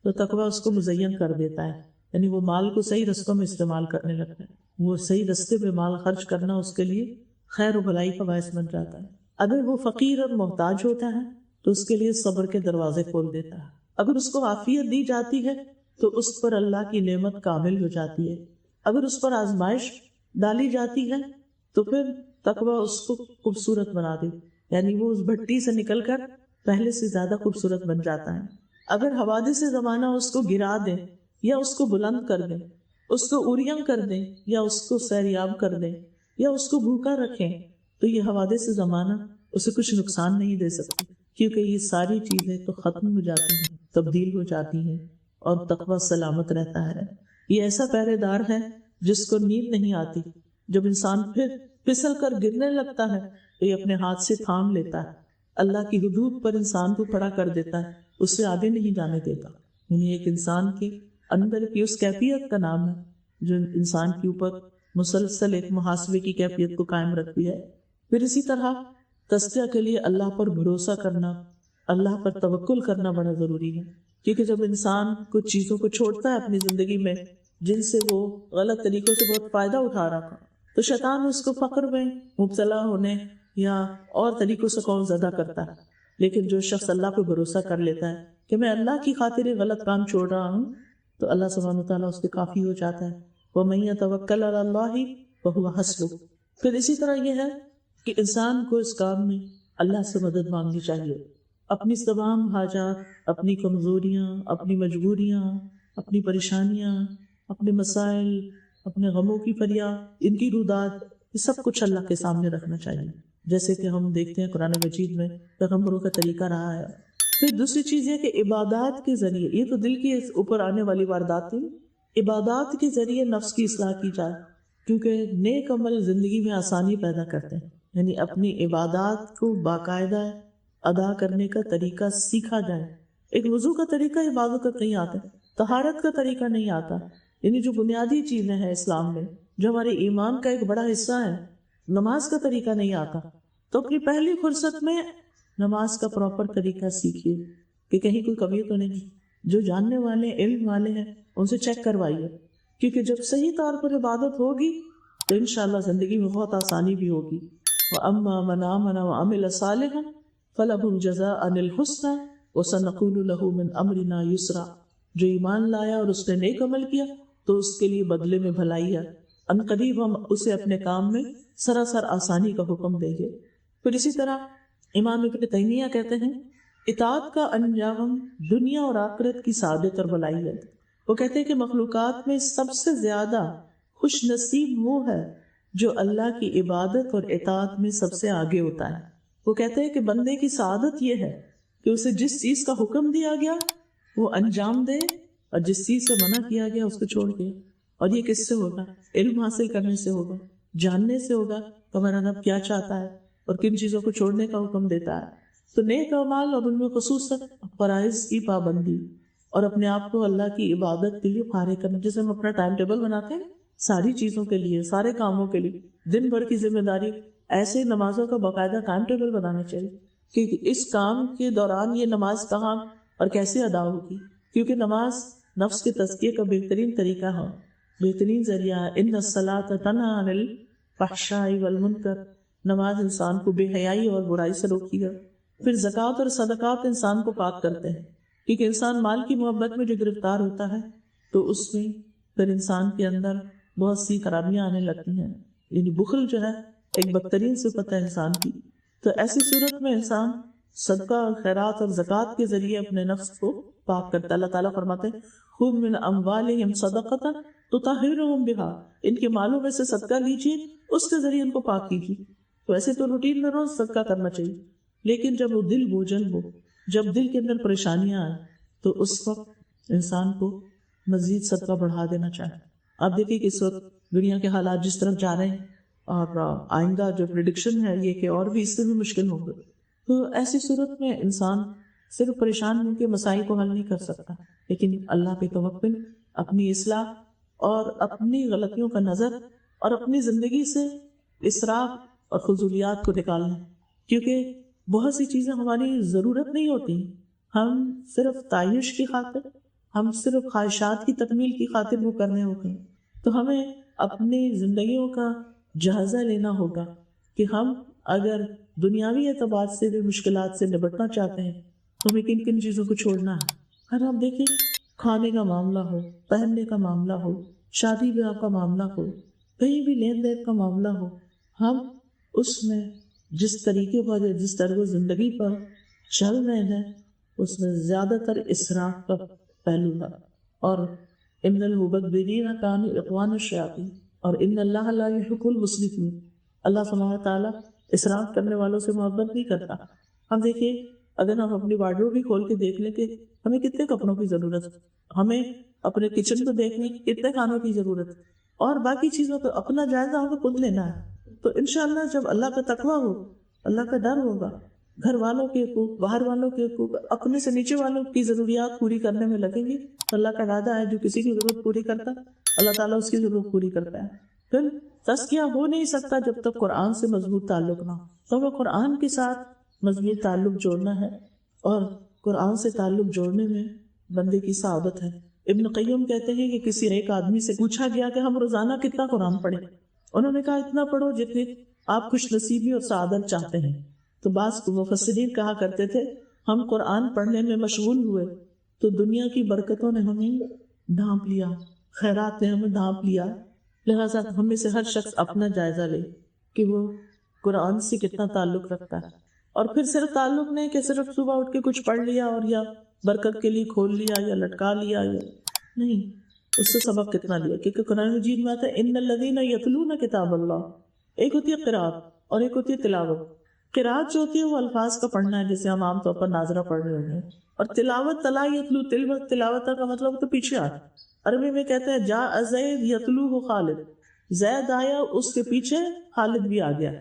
تو تقوی اس کو مزین کر دیتا ہے، یعنی وہ مال کو صحیح رستوں میں استعمال کرنے لگتا ہے، وہ صحیح رستے پہ مال خرچ کرنا اس کے لیے خیر و بھلائی کا باعث بن جاتا ہے. اگر وہ فقیر اور محتاج ہوتا ہے تو اس کے لیے صبر کے دروازے کھول دیتا ہے. اگر اس کو عافیت دی جاتی ہے تو اس پر اللہ کی نعمت کامل ہو جاتی ہے. اگر اس پر آزمائش ڈالی جاتی ہے تو پھر تقوی اس کو خوبصورت بنا دے، یعنی وہ اس بھٹی سے نکل کر پہلے سے زیادہ خوبصورت بن جاتا ہے. اگر حوادث زمانہ اس کو گرا دیں یا اس کو بلند کر دیں، اس کو اوریاں کر دیں یا اس کو سیریاب کر دیں یا اس کو بھوکا رکھیں، تو یہ حوادث زمانہ اسے کچھ نقصان نہیں دے سکتی، کیونکہ یہ ساری چیزیں تو ختم ہو جاتی ہیں، تبدیل ہو جاتی ہیں اور تقوی سلامت رہتا ہے. یہ ایسا پہرے دار ہے جس کو نیند نہیں آتی. جب انسان پھر پھسل کر گرنے لگتا ہے تو یہ اپنے ہاتھ سے تھام لیتا ہے، اللہ کی حدود پر انسان کو کھڑا کر دیتا ہے، اس سے آگے نہیں جانے دیتا. یعنی ایک انسان کے اندر کی اس کیفیت کا نام ہے جو انسان کے اوپر مسلسل ایک محاسبے کی کیفیت کو قائم رکھتی ہے. پھر اسی طرح تزکیہ کے لیے اللہ پر بھروسہ کرنا، اللہ پر توکل کرنا بڑا ضروری ہے، کیونکہ جب انسان کچھ چیزوں کو چھوڑتا ہے اپنی زندگی میں جن سے وہ غلط طریقوں سے بہت فائدہ اٹھا رہا تھا، تو شیطان اس کو فقر میں مبتلا ہونے یا اور طریقوں سے قوم زدہ کرتا ہے. لیکن جو شخص اللہ پہ بھروسہ کر لیتا ہے کہ میں اللہ کی خاطر غلط کام چھوڑ رہا ہوں، تو اللہ سبحانہ وتعالیٰ اس پہ کافی ہو جاتا ہے. وَمَن يَتَوَكَّلْ عَلَى اللَّهِ فَهُوَ حَسْبُهُ. پھر اسی طرح یہ ہے کہ انسان کو اس کام میں اللہ سے مدد مانگنی چاہیے. اپنی تمام حاجات، اپنی کمزوریاں، اپنی مجبوریاں، اپنی پریشانیاں، اپنے مسائل، اپنے غموں کی فریاد، ان کی روداد، یہ سب کچھ اللہ کے سامنے رکھنا چاہیے، جیسے کہ ہم دیکھتے ہیں قرآن مجید میں پیغمبروں کا طریقہ رہا ہے. پھر دوسری چیز یہ کہ عبادات کے ذریعے، یہ تو دل کے اوپر آنے والی واردات تھی، عبادات کے ذریعے نفس کی اصلاح کی جائے، کیونکہ نیک عمل زندگی میں آسانی پیدا کرتے ہیں. یعنی اپنی عبادات کو باقاعدہ ادا کرنے کا طریقہ سیکھا جائے. ایک وضو کا طریقہ عبادت کا نہیں آتا، طہارت کا طریقہ نہیں آتا، یعنی جو بنیادی چیزیں ہیں اسلام میں جو ہمارے ایمان کا ایک بڑا حصہ ہے، نماز کا طریقہ نہیں آتا. تو اپنی پہلی فرصت میں نماز کا پراپر طریقہ سیکھیے کہ کہیں کوئی کمی تو نہیں. جو جاننے والے علم والے ہیں ان سے چیک کروائیے، کیونکہ جب صحیح طور پر عبادت ہوگی تو انشاءاللہ زندگی میں بہت آسانی بھی ہوگی. وَأَمَّا مَنْ آمَنَ وَعَمِلَ صَالِحًا فَلَهُ جَزَاءً الْحُسْنَى وَسَنَقُولُ لَهُ مِنْ أَمْرِنَا يُسْرًا. جو ایمان لایا اور اس نے نیک عمل کیا تو اس کے لیے بدلے میں بھلائی ہے، ان قریب ہم اسے اپنے کام میں سراسر آسانی کا حکم دیں گے. پھر اسی طرح امام ابن تیمیہ کہتے ہیں اطاعت کا انجام دنیا اور آخرت کی سعادت اور بھلائی ہے. وہ کہتے ہیں کہ مخلوقات میں سب سے زیادہ خوش نصیب وہ ہے جو اللہ کی عبادت اور اطاعت میں سب سے آگے ہوتا ہے. وہ کہتے ہیں کہ بندے کی سعادت یہ ہے کہ اسے جس چیز کا حکم دیا گیا وہ انجام دے اور جس چیز سے منع کیا گیا اس کو چھوڑ دے. اور یہ کس سے ہوگا؟ علم حاصل کرنے سے ہوگا، جاننے سے ہوگا کہ ہمارا رب کیا چاہتا ہے اور کن چیزوں کو چھوڑنے کا حکم دیتا ہے. تو نیک اعمال اور ان میں خصوصاً فرائض کی پابندی اور اپنے آپ کو اللہ کی عبادت کے لیے فارغ کرنا. جیسے ہم اپنا ٹائم ٹیبل بناتے ہیں ساری چیزوں کے لیے، سارے کاموں کے لیے، دن بھر کی ذمہ داری، ایسے نمازوں کا باقاعدہ ٹائم ٹیبل بنانا چاہیے کہ اس کام کے دوران یہ نماز کہاں اور کیسے ادا ہوگی. کیونکہ نماز نفس کے تزکیے کا بہترین طریقہ ہے، بہترین ذریعہ ہے. ان الصلاۃ تنہی عن الفحشاء والمنکر، نماز انسان کو بے حیائی اور برائی سے روکتی ہے. پھر زکوٰۃ اور صدقات انسان کو پاک کرتے ہیں، کیونکہ انسان مال کی محبت میں جو گرفتار ہوتا ہے تو اس میں پھر انسان کے اندر بہت سی خرابیاں آنے لگتی ہیں. یعنی بخل جو ہے ایک بدترین صفت ہے انسان کی. تو ایسی صورت میں انسان صدقہ اور خیرات اور زکوٰۃ کے ذریعے اپنے نفس کو پاک کرتا ہے. اللہ تعالیٰ فرماتے ہیں خذ من اموالہم صدقۃ تطہرہم بہا، ان کے مالوں میں سے صدقہ لیجیے، اس کے ذریعے ان کو پاک کیجیے. تو ایسے تو روٹین میں روز صدقہ کرنا چاہیے، لیکن جب وہ دل بوجھل ہو، جب دل کے اندر پریشانیاں آئیں تو اس وقت انسان کو مزید صدقہ بڑھا دینا چاہیے. آپ دیکھیں کہ اس وقت دنیا کے حالات جس طرف جا رہے ہیں اور آئندہ جو پریڈکشن ہے یہ کہ اور بھی اس سے بھی مشکل ہوں گے. تو ایسی صورت میں انسان صرف پریشان ہو کے مسائل کو حل نہیں کر سکتا، لیکن اللہ پہ توکل، اپنی اصلاح اور اپنی غلطیوں کا نظر اور اپنی زندگی سے اسراف اور فضولیات کو نکالنا. کیونکہ بہت سی چیزیں ہماری ضرورت نہیں ہوتی، ہم صرف تعیش کی خاطر، ہم صرف خواہشات کی تکمیل کی خاطر وہ کرنے ہوتے ہیں. تو ہمیں اپنی زندگیوں کا جائزہ لینا ہوگا کہ ہم اگر دنیاوی اعتبار سے بھی مشکلات سے نبٹنا چاہتے ہیں تو ہمیں کن کن چیزوں کو چھوڑنا ہے. اگر آپ دیکھیں کھانے کا معاملہ ہو، پہننے کا معاملہ ہو، شادی بیاہ کا معاملہ ہو، کہیں بھی لین دین کا معاملہ ہو، ہم اس میں جس طریقے پر جس طرح زندگی پر چل رہے ہیں اس میں زیادہ تر اسراف کا پہلو ہے. اور ان المبذرین کانوا اخوان الشیاطین اور ان اللہ لا یحب المسرفین، اللہ سبحانہ تعالیٰ اسراف کرنے والوں سے محبت نہیں کرتا. ہم دیکھیے اگر ہم اپنی وارڈروب بھی کھول کے دیکھ لیں کہ ہمیں کتنے کپڑوں کی ضرورت ہے، ہمیں اپنے کچن کو دیکھ لیں کتنے کھانوں کی ضرورت ہے، اور باقی چیزوں کو اپنا جائزہ ہمیں خود لینا ہے. تو انشاءاللہ جب اللہ کا تقویٰ ہو، اللہ کا ڈر ہوگا، گھر والوں کے حقوق، باہر والوں کے حقوق، اپنے سے نیچے والوں کی ضروریات پوری کرنے میں لگیں گی تو اللہ کا وعدہ ہے جو کسی کی ضرورت پوری کرتا اللہ تعالیٰ اس کی ضرورت پوری کرتا ہے. پھر تزکیہ ہو نہیں سکتا جب تک قرآن سے مضبوط تعلق نہ ہو. تو ہمیں قرآن کے ساتھ مضبوط تعلق جوڑنا ہے، اور قرآن سے تعلق جوڑنے میں بندے کی سعادت ہے. ابن قیم کہتے ہیں کہ کسی ایک آدمی سے پوچھا گیا کہ ہم روزانہ کتنا قرآن پڑھیں؟ انہوں نے کہا اتنا پڑھو جتنی آپ خوش نصیبی اور سعادت چاہتے ہیں. تو بعض مفسرین کہا کرتے تھے ہم قرآن پڑھنے میں مشغول ہوئے تو دنیا کی برکتوں نے ہمیں ڈھانپ لیا، خیرات نے ہمیں ڈھانپ لیا. لہٰذا ہم میں سے ہر شخص اپنا جائزہ لے کہ وہ قرآن سے کتنا تعلق رکھتا ہے. اور پھر صرف تعلق نہیں کہ صرف صبح اٹھ کے کچھ پڑھ لیا اور یا برکت کے لیے کھول لیا یا لٹکا لیا، یا نہیں، اس سے سبق کتنا لیا. کیونکہ قرآن مجید میں آتا ہے ان الذین یتلون کتاب اللہ، ایک ہوتی ہے قرات اور ایک ہوتی ہے تلاوت. قرات جو ہوتی ہے وہ الفاظ کا پڑھنا ہے جیسے ہم عام طور پر ناظرہ پڑھ رہے ہوتے ہیں، اور تلاوت تلا یتلو، تلاوت کا مطلب تو پیچھے آ. عربی میں کہتے ہیں جاء زید یتلوہ خالد، زید آیا اس کے پیچھے خالد بھی آ گیا،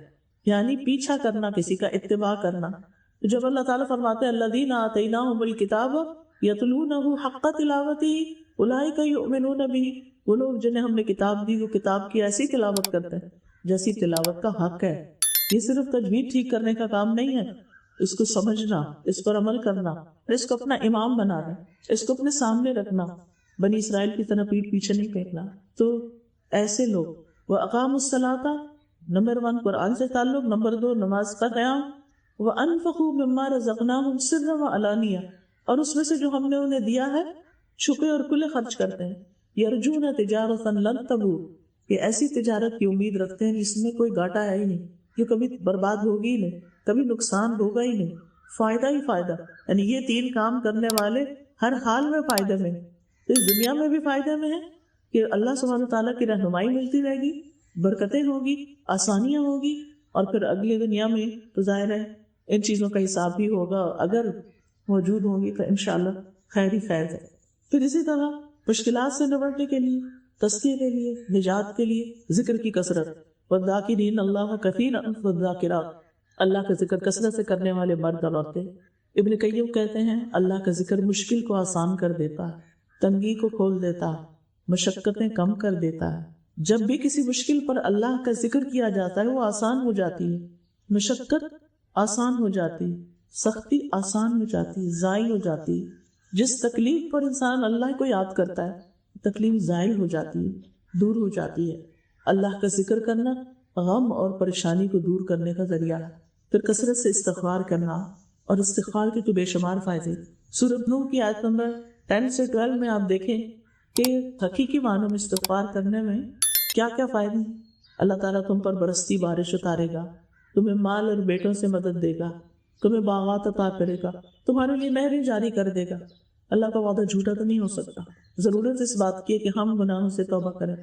یعنی پیچھا کرنا، کسی کا اتباع کرنا. جب اللہ تعالیٰ فرماتے ہیں الذین آتیناہم الکتاب یتلونہ حق تلاوتہ اولئک یؤمنون بہ، وہ لوگ جنہیں ہم نے کتاب دی وہ کتاب کی ایسی تلاوت کرتے ہیں جیسی تلاوت کا حق ہے. یہ صرف تجوید ٹھیک کرنے کا کام نہیں ہے، اس کو سمجھنا، اس پر عمل کرنا، اس کو اپنا امام بنانا، اس کو اپنے سامنے رکھنا، بنی اسرائیل کی طرح پیٹھ پیچھے نہیں پھینکنا. تو ایسے لوگ وہ اقام الصلاۃ، نمبر 1 قرآن سے تعلق، نمبر 2 نماز کا قیام، وانفقوا مما رزقناہم سرا وعلانیہ، اور اس میں سے جو ہم نے انہیں دیا ہے چھپے اور کھلے خرچ کرتے ہیں. یرجون تجارتا لن تبور، یہ ایسی تجارت کی امید رکھتے ہیں جس میں کوئی گھاٹا ہے ہی نہیں، یہ کبھی برباد ہوگی ہی نہیں، کبھی نقصان ہوگا ہی نہیں، فائدہ ہی فائدہ. یعنی یہ 3 کام کرنے والے ہر حال میں فائدے میں ہیں. اس دنیا میں بھی فائدے میں ہیں کہ اللہ سبحانہ تعالیٰ کی رہنمائی ملتی رہے گی، برکتیں ہوگی، آسانیاں ہوگی، اور پھر اگلی دنیا میں تو ظاہر ہے ان چیزوں کا حساب بھی ہوگا، اگر موجود ہوں گی تو انشاءاللہ خیر ہی خیر ہے. پھر اسی طرح مشکلات سے نمٹنے کے لیے، تزکیے کے لیے، نجات کے لیے ذکر کی کثرت. والذاکرین اللہ کثیرا والذاکرات، اللہ کا ذکر کثرت سے کرنے والے مرد اور عورتیں. ابن قیم کہتے ہیں اللہ کا ذکر مشکل کو آسان کر دیتا ہے، تنگی کو کھول دیتا ہے، مشقتیں کم کر دیتا ہے. جب بھی کسی مشکل پر اللہ کا ذکر کیا جاتا ہے وہ آسان ہو جاتی ہے، مشقت آسان ہو جاتی، سختی آسان ہو جاتی، زائل ہو جاتی. جس تکلیف پر انسان اللہ کو یاد کرتا ہے تکلیف زائل ہو جاتی ہے، دور ہو جاتی ہے. اللہ کا ذکر کرنا غم اور پریشانی کو دور کرنے کا ذریعہ ہے. پھر کثرت سے استغفار کرنا، اور استغفار کے تو بے شمار فائدے. سورۃ نوح کی آیت نمبر 10 سے 12 میں آپ دیکھیں کہ حقیقی معنوں میں استغفار کرنے میں کیا کیا فائدے ہیں. اللہ تعالیٰ تم پر برستی بارش اتارے گا، تمہیں مال اور بیٹوں سے مدد دے گا، تمہیں باغات عطا کرے گا، تمہارے لیے نہریں جاری کر دے گا. اللہ کا وعدہ جھوٹا تو نہیں ہو سکتا. ضرورت اس بات کی ہے کہ ہم گناہوں سے توبہ کریں،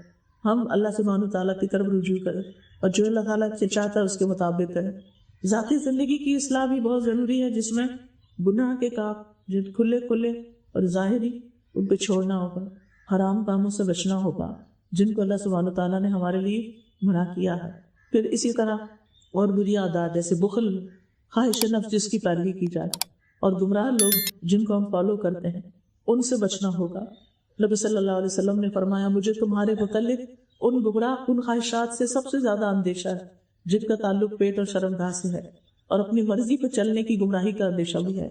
ہم اللہ سبحانہ تعالیٰ کی طرف رجوع کریں، اور جو اللہ تعالیٰ سے چاہتا ہے اس کے مطابق کریں. ذاتی زندگی کی اصلاح بھی بہت ضروری ہے، جس میں گناہ کے کام جو کھلے کھلے اور ظاہری ان پہ چھوڑنا ہوگا، حرام کاموں سے بچنا ہوگا جن کو اللہ سبحانہ تعالیٰ نے ہمارے لیے منع کیا ہے. پھر اسی طرح اور بری عادات جیسے بخل، خواہش نفس جس کی پیروی کی جائے، اور گمراہ لوگ جن کو ہم فالو کرتے ہیں ان سے بچنا ہوگا. نبی صلی اللہ علیہ وسلم نے فرمایا مجھے تمہارے متعلق ان گمراہ کن خواہشات سے سب سے زیادہ اندیشہ ہے جن کا تعلق پیٹ اور شرمگاہ سے ہے، اور اپنی مرضی پہ چلنے کی گمراہی کا اندیشہ بھی ہے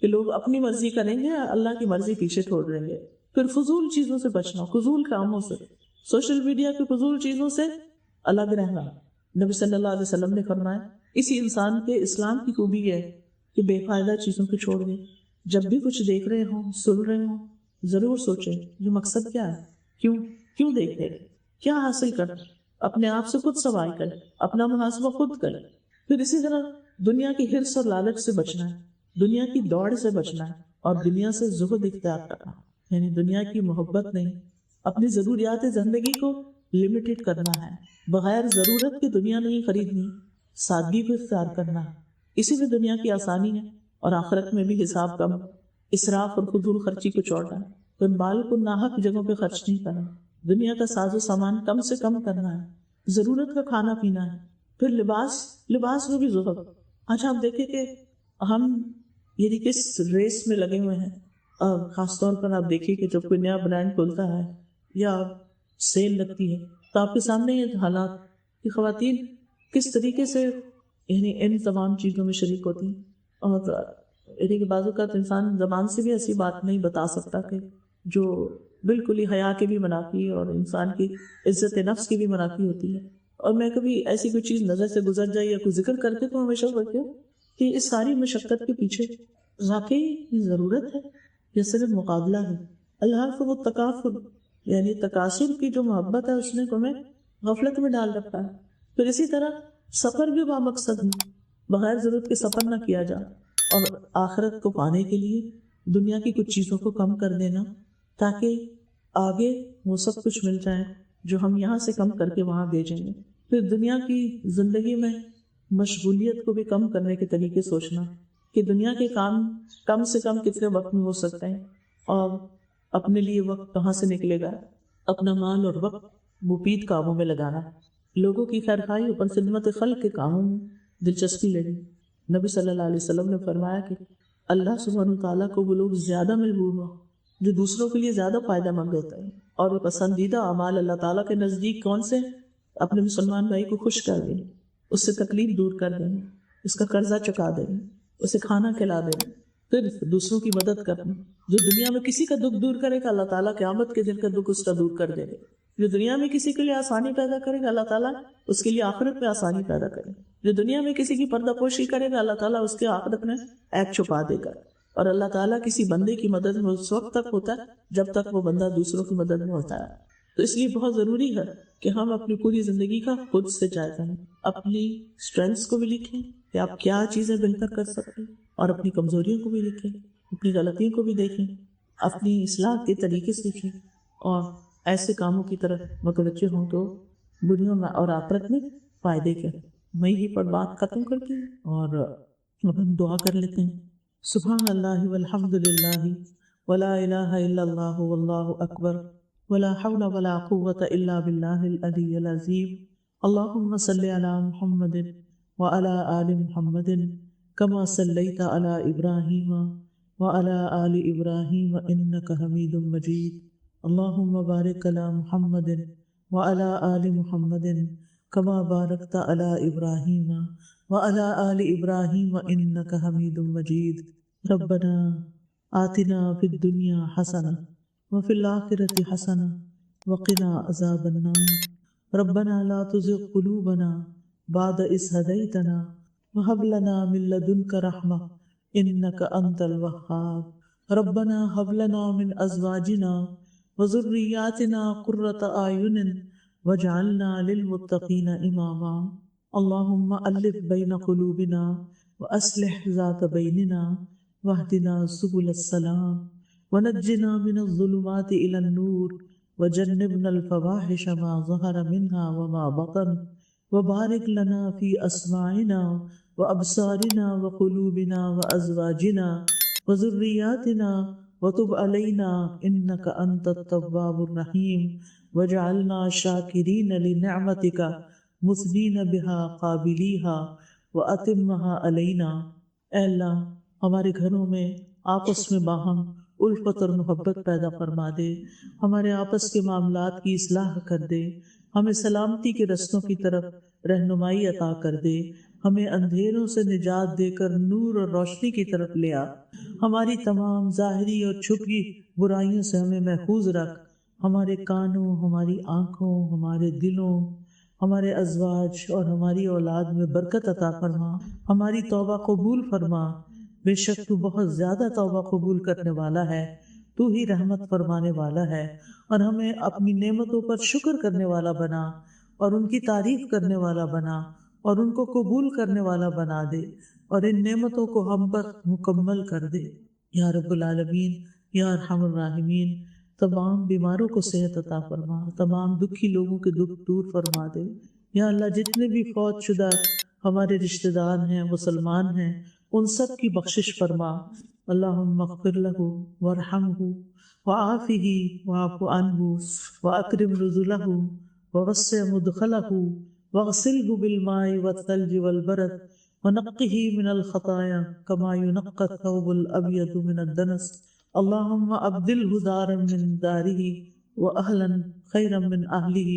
کہ لوگ اپنی مرضی کریں گے، اللہ کی مرضی پیچھے چھوڑ دیں گے. پھر فضول چیزوں سے بچنا، فضول کاموں سے، سوشل میڈیا کی فضول چیزوں سے الگ رہنا. نبی صلی اللہ علیہ وسلم نے فرمایا اسی انسان کے اسلام کی خوبی ہے کہ بے فائدہ چیزوں کو چھوڑ دیں. جب بھی کچھ دیکھ رہے ہوں، سن رہے ہوں، ضرور سوچیں یہ مقصد کیا ہے، کیوں دیکھ رہے، کیا حاصل کرنا. اپنے آپ سے خود سوال کریں، اپنا محاسبہ خود کریں. پھر اسی طرح دنیا کی حرص اور لالچ سے بچنا ہے، دنیا کی دوڑ سے بچنا ہے، اور دنیا سے زہد اختیار کرنا، یعنی دنیا کی محبت نہیں، اپنی ضروریات زندگی کو لمیٹڈ کرنا ہے، بغیر ضرورت کی دنیا نہیں خریدنی، سادگی کو اختیار کرنا ہے. اسی میں دنیا کی آسانی ہے، اور آخرت میں بھی حساب کم. اسراف اور فضول خرچی کو چھوڑنا ہے، پھر مال کو ناحق جگہوں پہ خرچ نہیں کرنا، دنیا کا ساز و سامان کم سے کم کرنا ہے، ضرورت کا کھانا پینا ہے. پھر لباس میں بھی زہد. آج آپ دیکھیں کہ ہم یعنی کس ریس میں لگے ہوئے ہیں. خاص طور پر آپ دیکھیے کہ جب کوئی نیا برانڈ کھلتا ہے یا سیل لگتی ہے تو آپ کے سامنے یہ حالات کہ خواتین کس طریقے سے یعنی ان تمام چیزوں میں شریک ہوتی ہیں. اور یعنی کہ بعض اوقات انسان زبان سے بھی ایسی بات نہیں بتا سکتا کہ جو بالکل ہی حیا کے بھی منافی اور انسان کی عزت نفس کی بھی منافی ہوتی ہے. اور میں کبھی ایسی کوئی چیز نظر سے گزر جائے یا کوئی ذکر کرتے تو ہمیشہ بولتی ہوں کہ اس ساری مشقت کے پیچھے واقعی ضرورت ہے یا صرف مقابلہ ہے. الحرف و تکافل یعنی تکاثر کی جو محبت ہے اس نے ہمیں غفلت میں ڈال رکھا ہے. پھر اسی طرح سفر بھی بامقصد ہے، بغیر ضرورت کے سفر نہ کیا جائے، اور آخرت کو پانے کے لیے دنیا کی کچھ چیزوں کو کم کر دینا تاکہ آگے وہ سب کچھ مل جائے جو ہم یہاں سے کم کر کے وہاں بھیجیں گے. پھر دنیا کی زندگی میں مشغولیت کو بھی کم کرنے کے طریقے سوچنا کہ دنیا کے کام کم سے کم کتنے وقت میں ہو سکتے ہیں، اور اپنے لیے وقت کہاں سے نکلے گا. اپنا مال اور وقت مفید کاموں میں لگانا، لوگوں کی خیرخواہی اور خدمت خلق کے کاموں میں دلچسپی لینی. نبی صلی اللہ علیہ وسلم نے فرمایا کہ اللہ سبحانہ تعالیٰ کو وہ لوگ زیادہ محبوب ہو جو دوسروں کے لیے زیادہ فائدہ مند ہوتا ہے، اور وہ پسندیدہ اعمال اللہ تعالیٰ کے نزدیک کون سے؟ اپنے مسلمان بھائی کو خوش کر دیں، اس سے تکلیف دور کر دیں، اس کا قرضہ چکا دیں، اسے کھانا کھلا دینا، پھر دوسروں کی مدد کرنا۔ جو دنیا میں کسی کا دکھ دور کرے گا، اللہ تعالیٰ قیامت کے دن کا دکھ اس کا دور کر دے گا۔ جو دنیا میں کسی کے لیے آسانی پیدا کرے گا، اللہ تعالیٰ اس کے لیے آخرت میں آسانی پیدا کرے گا۔ جو دنیا میں کسی کی پردہ پوشی کرے گا، اللہ تعالیٰ اس کے آخرت میں عیب چھپا دے گا۔ اور اللہ تعالیٰ کسی بندے کی مدد میں اس وقت تک ہوتا ہے جب تک وہ بندہ دوسروں کی مدد میں ہوتا ہے۔ تو اس لیے بہت ضروری ہے کہ ہم اپنی پوری زندگی کا خود سے جائزہ لیں، اپنی اسٹرینگس کو بھی لکھیں کہ آپ کیا چیزیں بہتر کر سکتے ہیں، اور اپنی کمزوریوں کو بھی لکھیں، اپنی غلطیوں کو بھی دیکھیں، اپنی اصلاح کے طریقے سیکھیں، اور ایسے کاموں کی طرف متوجہ ہوں تو دنیا میں اور آخرت میں فائدے کے۔ میں یہی پر بات ختم کرتی ہوں اور ہم دعا کر لیتے ہیں۔ سبحان اللہ والحمد للہ ولا الہ الا اللہ واللہ اکبر ولا حول ولا قوة الا باللہ العلی العظیم۔ اللہم صلی علی محمد وعلی آل محمد کما صلیت علی ابراہیم وعلی آل ابراہیم انک حمید مجید۔ اللہم بارک علی محمد وعلی آل محمد کما بارکت علی ابراہیم وعلی آل ابراہیم انک حمید مجید۔ ربنا آتنا فی الدنیا حسنہ وفی الآخرۃ حسنہ وقنا عذاب النار۔ ربنا لا تزغ قلوبنا بعد اذ ہدیتنا وہب لنا من لدنک رحمہ انک انت الوہاب۔ ربنا ہب لنا من ازواجنا وذریاتنا قرۃ اعین واجعلنا للمتقین اماما۔ اللہم الف بین قلوبنا واصلح ذات بیننا واہدنا سبل السلام ونجنا من الظلمات الى النور وجنبنا الفواحش ما ظہر منها وما بطن وبارک لنا فی اسماعنا وابصارنا وقلوبنا وازواجنا وذریاتنا وتب علینا انک انت التواب الرحیم واجعلنا شاکرین لنعمتک مثنین بہا قابلیہا واتمہا علینا۔ اے اللہ، ہمارے گھروں میں آپس میں باہم الفت اور محبت پیدا فرما دے، ہمارے آپس کے معاملات کی اصلاح کر دے، ہمیں سلامتی کے رستوں کی طرف رہنمائی عطا کر دے، ہمیں اندھیروں سے نجات دے کر نور اور روشنی کی طرف لے آ، ہماری تمام ظاہری اور چھپی برائیوں سے ہمیں محفوظ رکھ، ہمارے کانوں، ہماری آنکھوں، ہمارے دلوں، ہمارے ازواج اور ہماری اولاد میں برکت عطا فرما، ہماری توبہ قبول فرما، بے شک تو بہت زیادہ توبہ قبول کرنے والا ہے، تو ہی رحمت فرمانے والا ہے، اور ہمیں اپنی نعمتوں پر شکر کرنے والا بنا، اور ان کی تعریف کرنے والا بنا، اور ان کو قبول کرنے والا بنا دے، اور ان نعمتوں کو ہم پر مکمل کر دے یا رب العالمین یا ارحم الراحمین۔ تمام بیماروں کو صحت عطا فرما، تمام دکھی لوگوں کے دکھ دور فرما دے یا اللہ۔ جتنے بھی فوت شدہ ہمارے رشتہ دار ہیں، مسلمان ہیں، ان سب کی بخشش فرما۔ اللہم اغفر لہ وارحمہ وعافہ واعف عنہ واکرم نزلہ ووسع مدخلہ واغسلہ بالماء والثلج والبرد ونقہ من الخطایا کما ینقى الثوب الابیض من الدنس۔ اللہم ابدلہ دارا من دارہ واہلا خیرا من اہلہ۔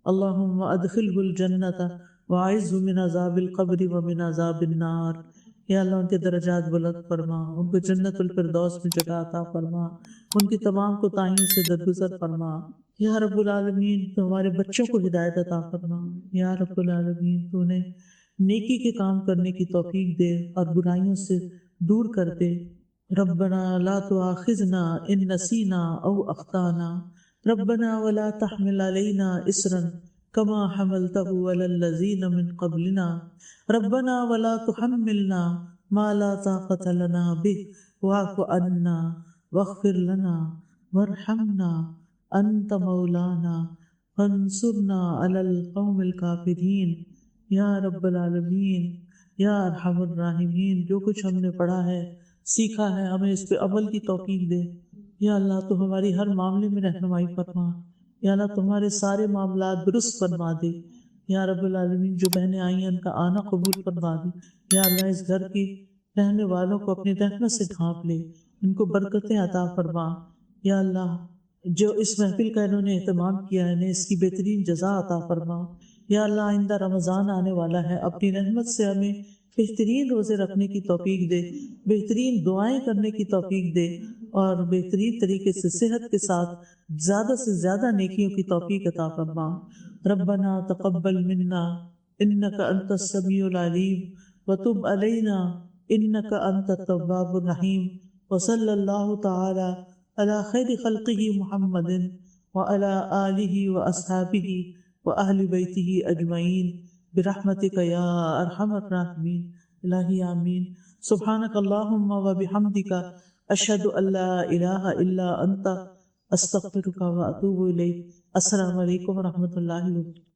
اللہم ادخلہ الجنۃ واعذہ من عذاب القبر ومن عذاب النار۔ یا اللہ ان کے درجات بلند فرما، ان کو جنت الفردوس میں جگہ عطا فرما، ان کی تمام کوتاہیوں سے درگزر فرما۔ یا رب العالمین تو ہمارے بچوں کو ہدایت عطا فرما۔ یا رب العالمین تو انہیں نیکی کے کام کرنے کی توفیق دے اور برائیوں سے دور کر دے۔ ربنا لا تؤاخذنا ان نسینا او اخطانا، ربنا ولا تحمل علینا اصرا کما حملته علی الذین من قبلنا، ربنا ولا تحملنا ما لا طاقة لنا به واعف عنا واغفر لنا وارحمنا انت مولانا فانصرنا علی القوم الکافرین۔ یا رب العالمین یا ارحم الراحمین، جو کچھ ہم نے پڑھا ہے، سیکھا ہے، ہمیں اس پہ عمل کی توفیق دے یا اللہ۔ تو ہماری ہر معاملے میں رہنمائی فرما یا اللہ، تمہارے سارے معاملات درست فرما دے یا رب العالمین۔ جو بہنیں آئی ہیں ان کا آنا قبول فرما دے یا اللہ۔ اس گھر کی رہنے والوں کو اپنی رحمت سے ڈھانپ لے، ان کو برکتیں عطا فرما یا اللہ۔ جو اس محفل کا انہوں نے اہتمام کیا ہے، انہیں اس کی بہترین جزا عطا فرما یا اللہ۔ آئندہ رمضان آنے والا ہے، اپنی رحمت سے ہمیں بہترین روزے رکھنے کی توفیق دے، بہترین دعائیں کرنے کی توفیق دے، اور بہترین طریقے سے صحت کے ساتھ زیادہ سے زیادہ نیکیوں کی توفیق عطا فرما۔ ربنا تقبل منا انک انت السمیع العلیم وتب علینا انک انت التواب الرحیم، وصلی اللہ تعالی علی خیر خلقہ محمد وعلی آلہ واصحابہ واہل بیتہ اجمعین برحمتک یا ارحم الراحمین۔ الہی آمین۔ سبحانک اللہم وبحمدک اشہد ان لا الہ الا انت استغفرک واتوب الیک۔ السلام علیکم ورحمۃ اللہ وبرکاتہ۔